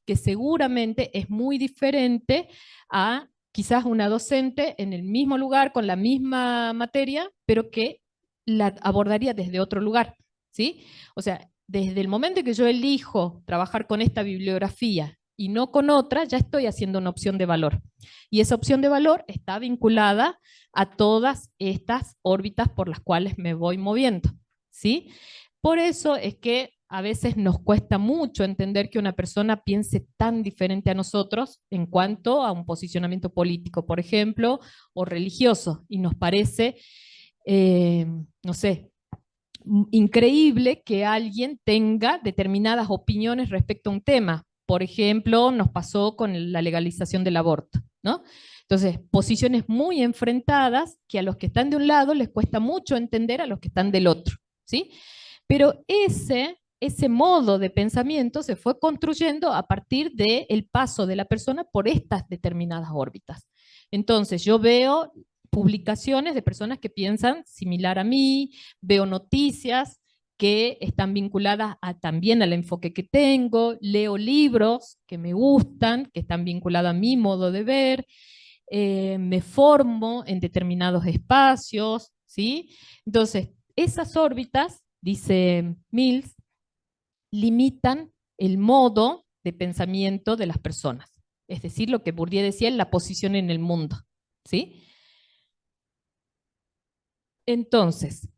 que seguramente es muy diferente a quizás una docente en el mismo lugar, con la misma materia, pero que la abordaría desde otro lugar, ¿sí? O sea, desde el momento en que yo elijo trabajar con esta bibliografía y no con otra, ya estoy haciendo una opción de valor. Y esa opción de valor está vinculada a todas estas órbitas por las cuales me voy moviendo, ¿sí? Por eso es que a veces nos cuesta mucho entender que una persona piense tan diferente a nosotros en cuanto a un posicionamiento político, por ejemplo, o religioso, y nos parece, no sé, increíble que alguien tenga determinadas opiniones respecto a un tema. Por ejemplo, nos pasó con la legalización del aborto, ¿no? Entonces, posiciones muy enfrentadas que a los que están de un lado les cuesta mucho entender a los que están del otro, ¿sí? Pero ese modo de pensamiento se fue construyendo a partir del paso de la persona por estas determinadas órbitas. Entonces, yo veo publicaciones de personas que piensan similar a mí, veo noticias que están vinculadas también al enfoque que tengo, leo libros que me gustan, que están vinculados a mi modo de ver, me formo en determinados espacios, ¿sí? Entonces, esas órbitas, dice Mills, limitan el modo de pensamiento de las personas. Es decir, lo que Bourdieu decía, la posición en el mundo, ¿sí? Entonces,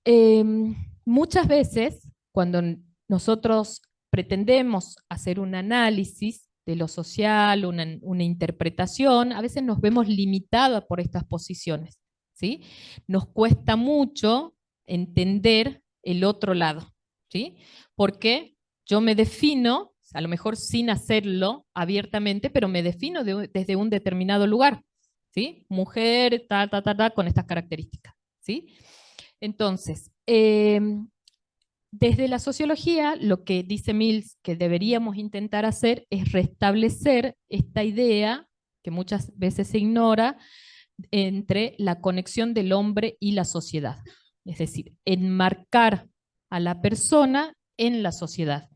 muchas veces cuando nosotros pretendemos hacer un análisis de lo social, una interpretación, a veces nos vemos limitadas por estas posiciones, ¿sí? Nos cuesta mucho entender el otro lado, ¿sí? Porque yo me defino, a lo mejor sin hacerlo abiertamente, pero me defino desde un determinado lugar, ¿sí? Mujer, con estas características, ¿sí? Entonces, desde la sociología, lo que dice Mills que deberíamos intentar hacer es restablecer esta idea que muchas veces se ignora entre la conexión del hombre y la sociedad. Es decir, enmarcar a la persona en la sociedad,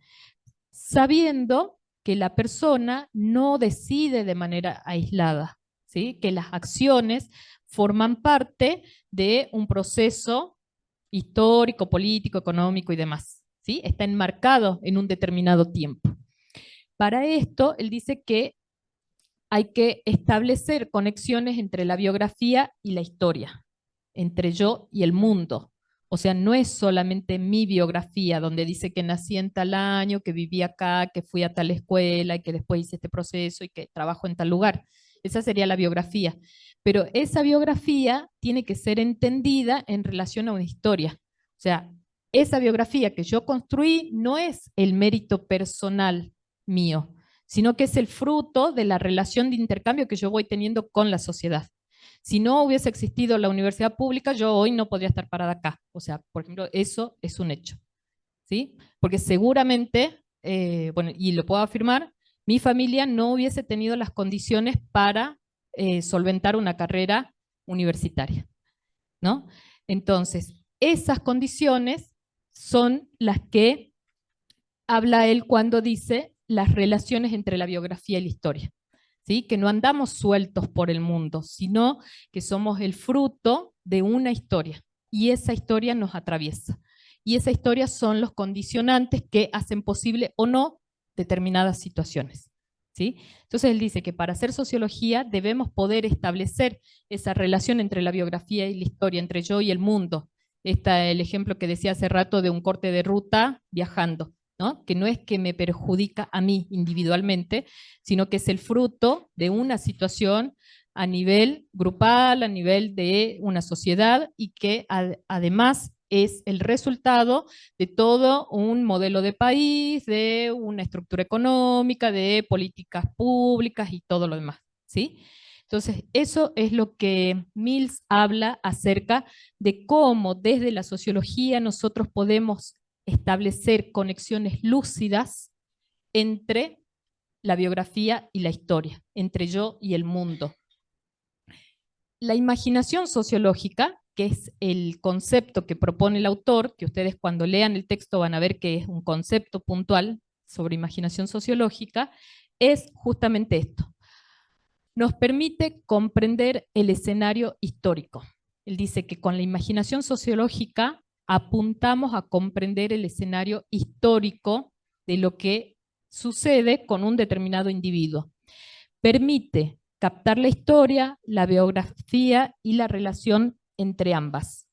sabiendo que la persona no decide de manera aislada, ¿sí? Que las acciones forman parte de un proceso histórico, político, económico y demás, ¿sí? Está enmarcado en un determinado tiempo. Para esto, él dice que hay que establecer conexiones entre la biografía y la historia, entre yo y el mundo. O sea, no es solamente mi biografía, donde dice que nací en tal año, que viví acá, que fui a tal escuela y que después hice este proceso y que trabajo en tal lugar. Esa sería la biografía. Pero esa biografía tiene que ser entendida en relación a una historia. O sea, esa biografía que yo construí no es el mérito personal mío, sino que es el fruto de la relación de intercambio que yo voy teniendo con la sociedad. Si no hubiese existido la universidad pública, yo hoy no podría estar parada acá. O sea, por ejemplo, eso es un hecho, ¿sí? Porque seguramente, bueno, y lo puedo afirmar, mi familia no hubiese tenido las condiciones para solventar una carrera universitaria, ¿no? Entonces, esas condiciones son las que habla él cuando dice las relaciones entre la biografía y la historia. ¿Sí? Que no andamos sueltos por el mundo, sino que somos el fruto de una historia y esa historia nos atraviesa. Y esa historia son los condicionantes que hacen posible o no determinadas situaciones. ¿Sí? Entonces él dice que para hacer sociología debemos poder establecer esa relación entre la biografía y la historia, entre yo y el mundo. Está el ejemplo que decía hace rato de un corte de ruta viajando, ¿no? Que no es que me perjudica a mí individualmente, sino que es el fruto de una situación a nivel grupal, a nivel de una sociedad y que además es el resultado de todo un modelo de país, de una estructura económica, de políticas públicas y todo lo demás, ¿sí? Entonces, eso es lo que Mills habla acerca de cómo desde la sociología nosotros podemos establecer conexiones lúcidas entre la biografía y la historia, entre yo y el mundo. La imaginación sociológica, que es el concepto que propone el autor, que ustedes cuando lean el texto van a ver que es un concepto puntual sobre imaginación sociológica, es justamente esto. Nos permite comprender el escenario histórico. Él dice que con la imaginación sociológica apuntamos a comprender el escenario histórico de lo que sucede con un determinado individuo. Permite captar la historia, la biografía y la relación entre ambas.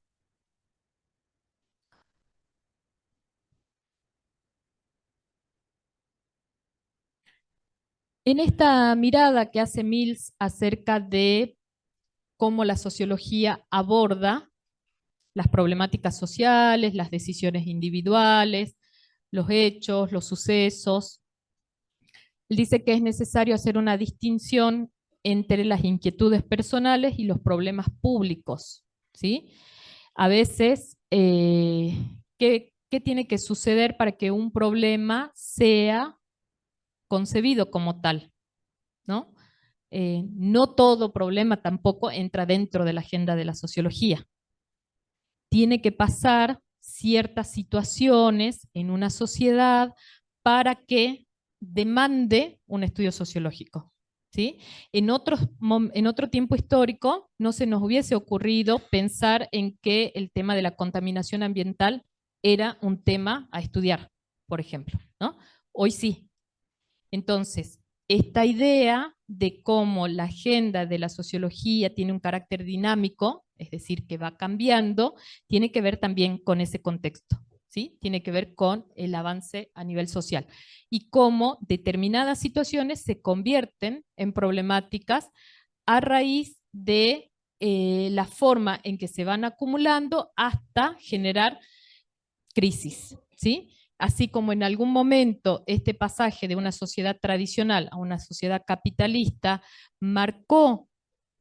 En esta mirada que hace Mills acerca de cómo la sociología aborda las problemáticas sociales, las decisiones individuales, los hechos, los sucesos, él dice que es necesario hacer una distinción entre las inquietudes personales y los problemas públicos, ¿sí? A veces, ¿qué tiene que suceder para que un problema sea concebido como tal, ¿no? No todo problema tampoco entra dentro de la agenda de la sociología. Tiene que pasar ciertas situaciones en una sociedad para que demande un estudio sociológico. ¿Sí? En otro tiempo histórico no se nos hubiese ocurrido pensar en que el tema de la contaminación ambiental era un tema a estudiar, por ejemplo, ¿no? Hoy sí. Entonces, esta idea de cómo la agenda de la sociología tiene un carácter dinámico, es decir, que va cambiando, tiene que ver también con ese contexto, ¿sí? Tiene que ver con el avance a nivel social y cómo determinadas situaciones se convierten en problemáticas a raíz de la forma en que se van acumulando hasta generar crisis, ¿sí? Así como en algún momento este pasaje de una sociedad tradicional a una sociedad capitalista marcó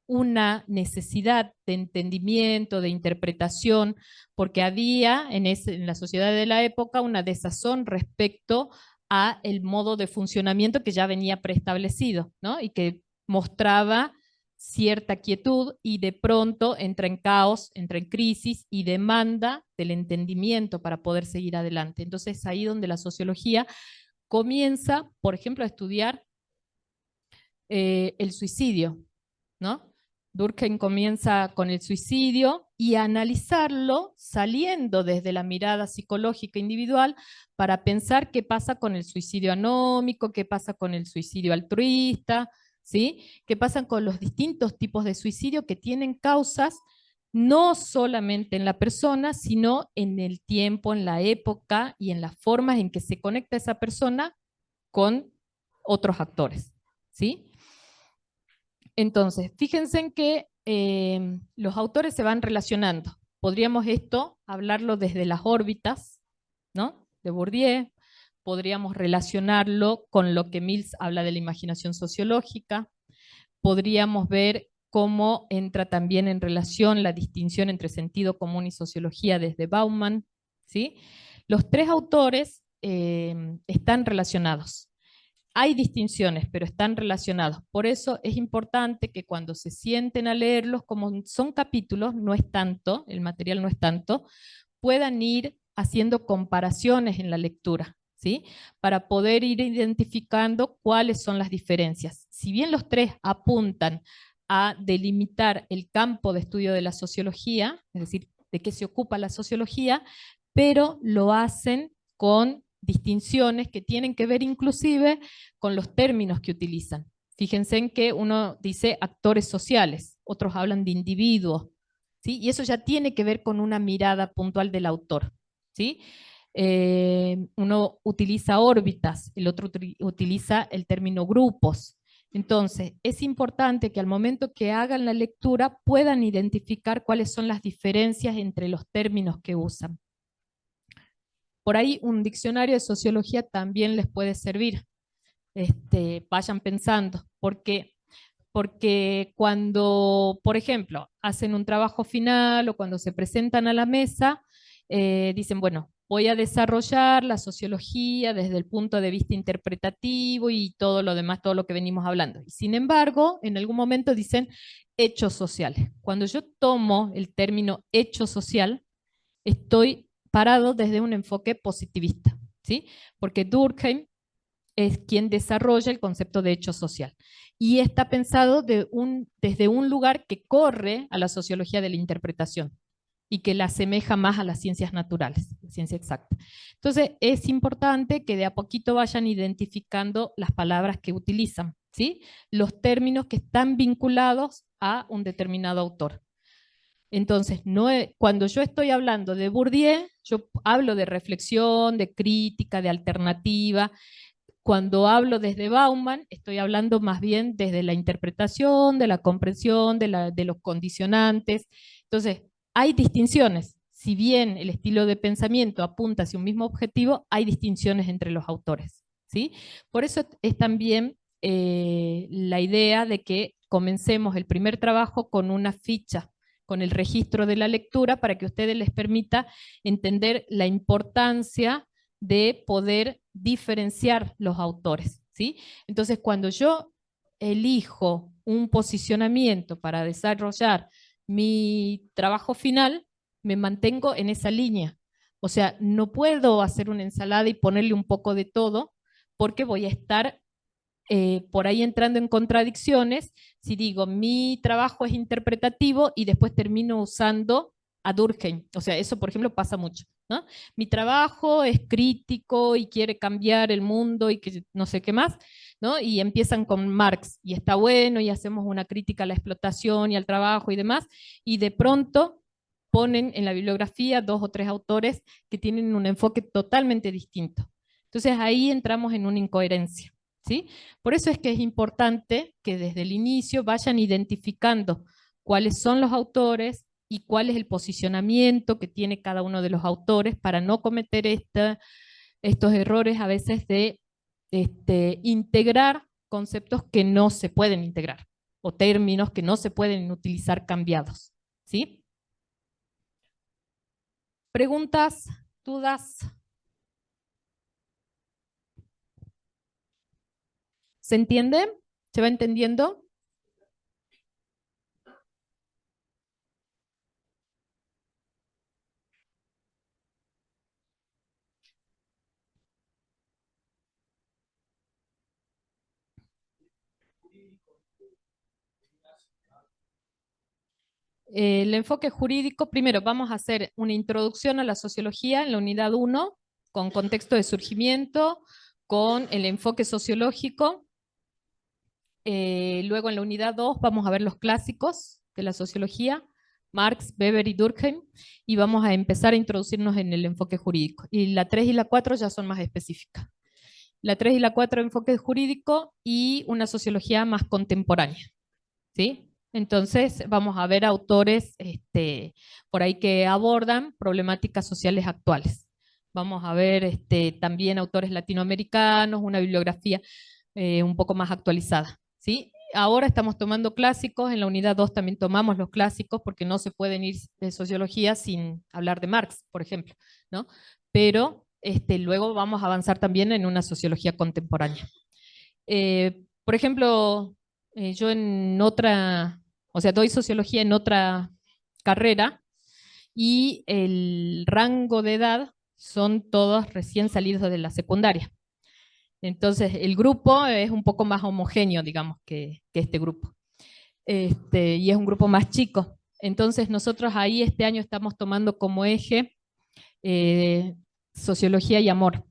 una necesidad de entendimiento, de interpretación, porque había en la sociedad de la época una desazón respecto a el modo de funcionamiento que ya venía preestablecido, ¿no? Y que mostraba cierta quietud y de pronto entra en caos, entra en crisis y demanda del entendimiento para poder seguir adelante. Entonces ahí donde la sociología comienza, por ejemplo, a estudiar el suicidio, ¿no? Durkheim comienza con el suicidio y a analizarlo saliendo desde la mirada psicológica individual para pensar qué pasa con el suicidio anómico, qué pasa con el suicidio altruista, ¿sí? Qué pasa con los distintos tipos de suicidio que tienen causas no solamente en la persona, sino en el tiempo, en la época y en las formas en que se conecta esa persona con otros actores, ¿sí? Entonces, fíjense en que los autores se van relacionando. Podríamos esto hablarlo desde las órbitas, ¿no? De Bourdieu, podríamos relacionarlo con lo que Mills habla de la imaginación sociológica, podríamos ver cómo entra también en relación la distinción entre sentido común y sociología desde Bauman, ¿sí? Los tres autores están relacionados. Hay distinciones, pero están relacionados. Por eso es importante que cuando se sienten a leerlos, como son capítulos, no es tanto, el material no es tanto, puedan ir haciendo comparaciones en la lectura, ¿sí? Para poder ir identificando cuáles son las diferencias. Si bien los tres apuntan a delimitar el campo de estudio de la sociología, es decir, de qué se ocupa la sociología, pero lo hacen con distinciones que tienen que ver inclusive con los términos que utilizan. Fíjense en que uno dice actores sociales, otros hablan de individuos, ¿sí? Y eso ya tiene que ver con una mirada puntual del autor, ¿sí? Uno utiliza órbitas, el otro utiliza el término grupos. Entonces, es importante que al momento que hagan la lectura puedan identificar cuáles son las diferencias entre los términos que usan. Por ahí un diccionario de sociología también les puede servir. Vayan pensando, porque cuando, por ejemplo, hacen un trabajo final o cuando se presentan a la mesa, dicen, bueno, voy a desarrollar la sociología desde el punto de vista interpretativo y todo lo demás, todo lo que venimos hablando. Y sin embargo, en algún momento dicen hechos sociales. Cuando yo tomo el término hecho social, estoy parado desde un enfoque positivista, ¿sí? Porque Durkheim es quien desarrolla el concepto de hecho social. Y está pensado desde un lugar que corre a la sociología de la interpretación. y que la asemeja más a las ciencias naturales, la ciencia exacta. Entonces, es importante que de a poquito vayan identificando las palabras que utilizan, ¿sí? Los términos que están vinculados a un determinado autor. Entonces, cuando yo estoy hablando de Bourdieu, yo hablo de reflexión, de crítica, de alternativa. Cuando hablo desde Bauman, estoy hablando más bien desde la interpretación, de la comprensión, de los condicionantes. Entonces, hay distinciones. Si bien el estilo de pensamiento apunta hacia un mismo objetivo, hay distinciones entre los autores, ¿sí? Por eso es también la idea de que comencemos el primer trabajo con una ficha, con el registro de la lectura, para que a ustedes les permita entender la importancia de poder diferenciar los autores, ¿sí? Entonces, cuando yo elijo un posicionamiento para desarrollar mi trabajo final, me mantengo en esa línea. O sea, no puedo hacer una ensalada y ponerle un poco de todo, porque voy a estar por ahí entrando en contradicciones si digo mi trabajo es interpretativo y después termino usando a Durkheim. O sea, eso por ejemplo pasa mucho, ¿no? Mi trabajo es crítico y quiere cambiar el mundo y que no sé qué más, ¿no? Y empiezan con Marx y está bueno y hacemos una crítica a la explotación y al trabajo y demás, y de pronto ponen en la bibliografía 2 o 3 autores que tienen un enfoque totalmente distinto. Entonces ahí entramos en una incoherencia, ¿sí? Por eso es que es importante que desde el inicio vayan identificando cuáles son los autores y cuál es el posicionamiento que tiene cada uno de los autores para no cometer estos errores a veces de integrar conceptos que no se pueden integrar o términos que no se pueden utilizar cambiados, ¿sí? ¿Preguntas? ¿Dudas? ¿Se entiende? ¿Se va entendiendo? El enfoque jurídico, primero vamos a hacer una introducción a la sociología en la unidad 1, con contexto de surgimiento, con el enfoque sociológico. Luego en la unidad 2 vamos a ver los clásicos de la sociología, Marx, Weber y Durkheim, y vamos a empezar a introducirnos en el enfoque jurídico. Y la 3 y la 4 ya son más específicas. La 3 y la 4 enfoque jurídico y una sociología más contemporánea, ¿sí? Entonces vamos a ver autores por ahí que abordan problemáticas sociales actuales. Vamos a ver también autores latinoamericanos, una bibliografía un poco más actualizada, ¿sí? Ahora estamos tomando clásicos, en la unidad 2 también tomamos los clásicos porque no se pueden ir de sociología sin hablar de Marx, por ejemplo, ¿no? Pero luego vamos a avanzar también en una sociología contemporánea. Por ejemplo, yo en otra, o sea, doy sociología en otra carrera y el rango de edad son todos recién salidos de la secundaria. Entonces, el grupo es un poco más homogéneo, digamos, que este grupo. Y es un grupo más chico. Entonces, nosotros ahí este año estamos tomando como eje sociología y amor,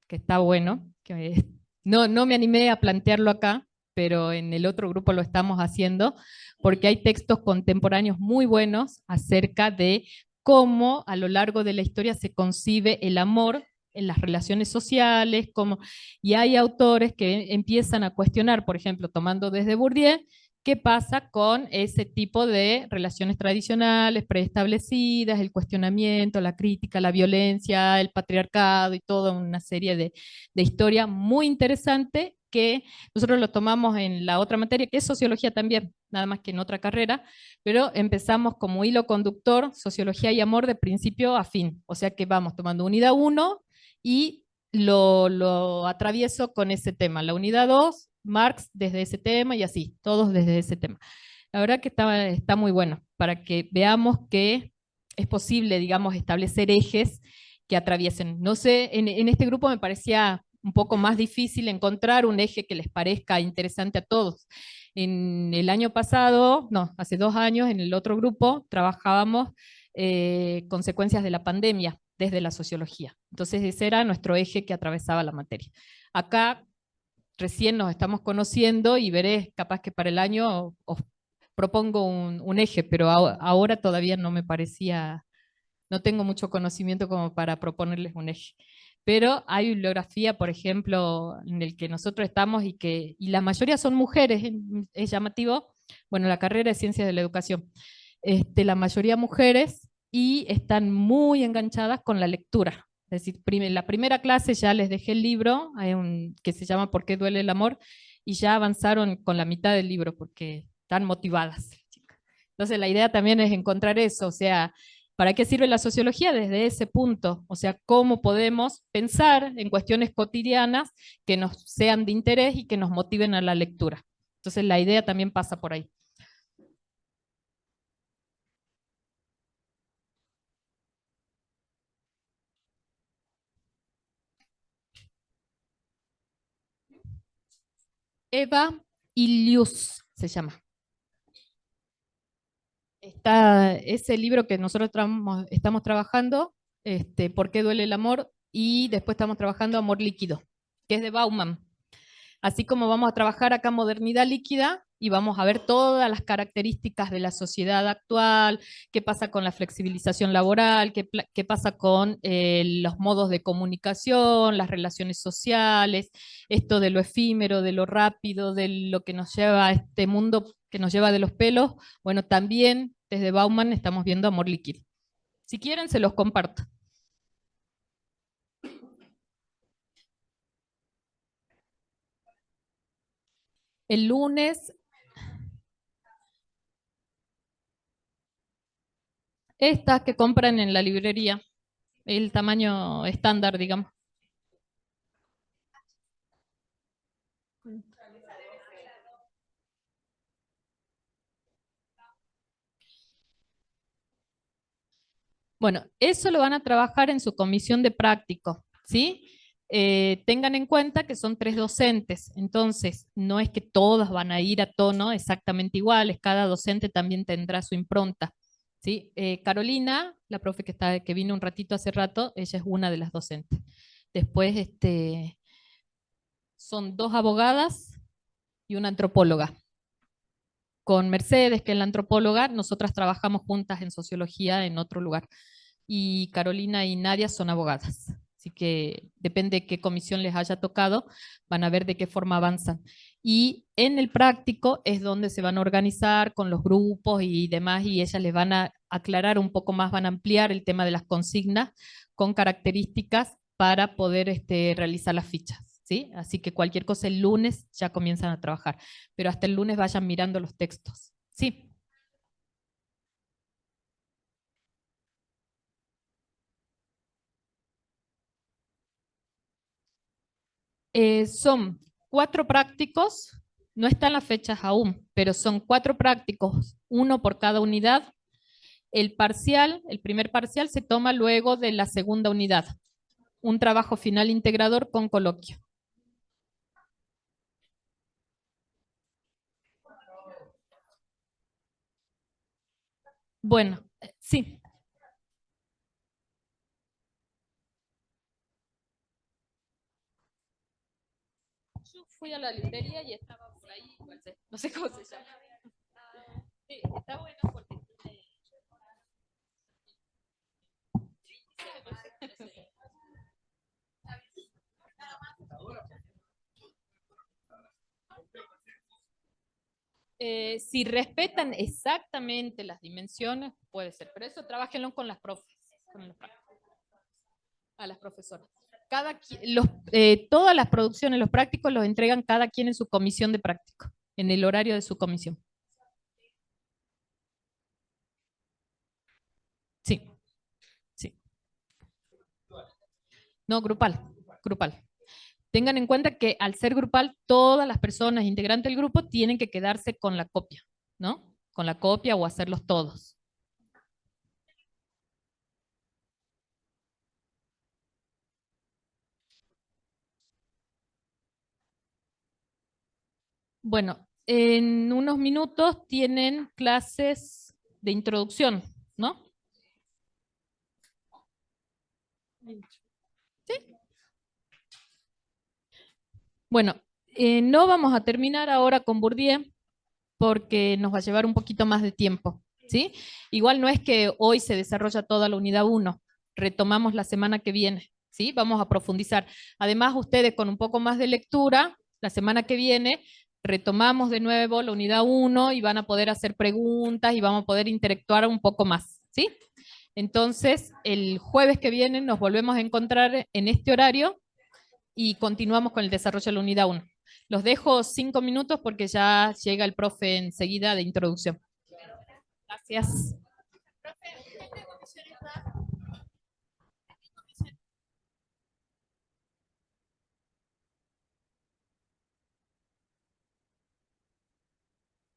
que está bueno. Que no me animé a plantearlo acá, pero en el otro grupo lo estamos haciendo, porque hay textos contemporáneos muy buenos acerca de cómo a lo largo de la historia se concibe el amor en las relaciones sociales, y hay autores que empiezan a cuestionar, por ejemplo, tomando desde Bourdieu, qué pasa con ese tipo de relaciones tradicionales, preestablecidas, el cuestionamiento, la crítica, la violencia, el patriarcado y toda una serie de historia muy interesante que nosotros lo tomamos en la otra materia, que es sociología también, nada más que en otra carrera, pero empezamos como hilo conductor sociología y amor de principio a fin, o sea que vamos tomando unidad 1 y lo atravieso con ese tema. La unidad 2, Marx desde ese tema y así, todos desde ese tema. La verdad que está muy bueno para que veamos que es posible, digamos, establecer ejes que atraviesen. No sé, en este grupo me parecía un poco más difícil encontrar un eje que les parezca interesante a todos. En el año pasado, no, hace 2 años, en el otro grupo, trabajábamos consecuencias de la pandemia desde la sociología. Entonces ese era nuestro eje que atravesaba la materia. Acá recién nos estamos conociendo y veré, capaz que para el año os propongo un eje, pero ahora todavía no me parecía, no tengo mucho conocimiento como para proponerles un eje. Pero hay bibliografía, por ejemplo, en el que nosotros estamos y la mayoría son mujeres, es llamativo. Bueno, la carrera de Ciencias de la Educación. La mayoría mujeres y están muy enganchadas con la lectura. Es decir, la primera clase ya les dejé el libro, que se llama ¿Por qué duele el amor? Y ya avanzaron con la mitad del libro porque están motivadas. Entonces la idea también es encontrar eso, o sea, ¿para qué sirve la sociología desde ese punto? O sea, ¿cómo podemos pensar en cuestiones cotidianas que nos sean de interés y que nos motiven a la lectura? Entonces la idea también pasa por ahí. Eva Ilius se llama. Está ese libro que nosotros estamos trabajando, ¿Por qué duele el amor? Y después estamos trabajando Amor líquido, que es de Bauman. Así como vamos a trabajar acá modernidad líquida y vamos a ver todas las características de la sociedad actual, qué pasa con la flexibilización laboral, qué pasa con los modos de comunicación, las relaciones sociales, esto de lo efímero, de lo rápido, de lo que nos lleva a este mundo que nos lleva de los pelos. Bueno, también desde Bauman estamos viendo Amor líquido. Si quieren, se los comparto. El lunes, estas que compran en la librería, el tamaño estándar, digamos. Bueno, eso lo van a trabajar en su comisión de práctico, ¿sí? Tengan en cuenta que son 3 docentes, entonces no es que todas van a ir a tono exactamente iguales, cada docente también tendrá su impronta, ¿sí? Carolina, la profe que vino un ratito hace rato, ella es una de las docentes. Después, son 2 abogadas y una antropóloga. Con Mercedes, que es la antropóloga, nosotras trabajamos juntas en sociología en otro lugar. Y Carolina y Nadia son abogadas. Así que depende de qué comisión les haya tocado, van a ver de qué forma avanzan. Y en el práctico es donde se van a organizar con los grupos y demás, y ellas les van a aclarar un poco más, van a ampliar el tema de las consignas con características para poder realizar las fichas. ¿Sí? Así que cualquier cosa el lunes ya comienzan a trabajar, pero hasta el lunes vayan mirando los textos. Sí. Son 4 prácticos, no están las fechas aún, pero son 4 prácticos, uno por cada unidad. El parcial, el primer parcial se toma luego de la segunda unidad, un trabajo final integrador con coloquio. Bueno, sí. Yo fui a la librería y estaba por ahí, no sé cómo se llama. Sí, está bueno porque si respetan exactamente las dimensiones, puede ser, pero eso trabajenlo con las profes, a las profesoras. Todas las producciones, los prácticos los entregan cada quien en su comisión de práctico, en el horario de su comisión. Sí, sí. No, grupal. Tengan en cuenta que al ser grupal, todas las personas integrantes del grupo tienen que quedarse con la copia, ¿no? Con la copia o hacerlos todos. Bueno, en unos minutos tienen clases de introducción, ¿no? ¿Sí? Bueno, no vamos a terminar ahora con Bourdieu porque nos va a llevar un poquito más de tiempo, ¿sí? Igual no es que hoy se desarrolla toda la unidad 1, retomamos la semana que viene, ¿sí? Vamos a profundizar. Además, ustedes con un poco más de lectura, la semana que viene retomamos de nuevo la unidad 1 y van a poder hacer preguntas y vamos a poder interactuar un poco más, ¿sí? Entonces, el jueves que viene nos volvemos a encontrar en este horario y continuamos con el desarrollo de la unidad 1. Los dejo 5 minutos porque ya llega el profe enseguida de introducción. Gracias.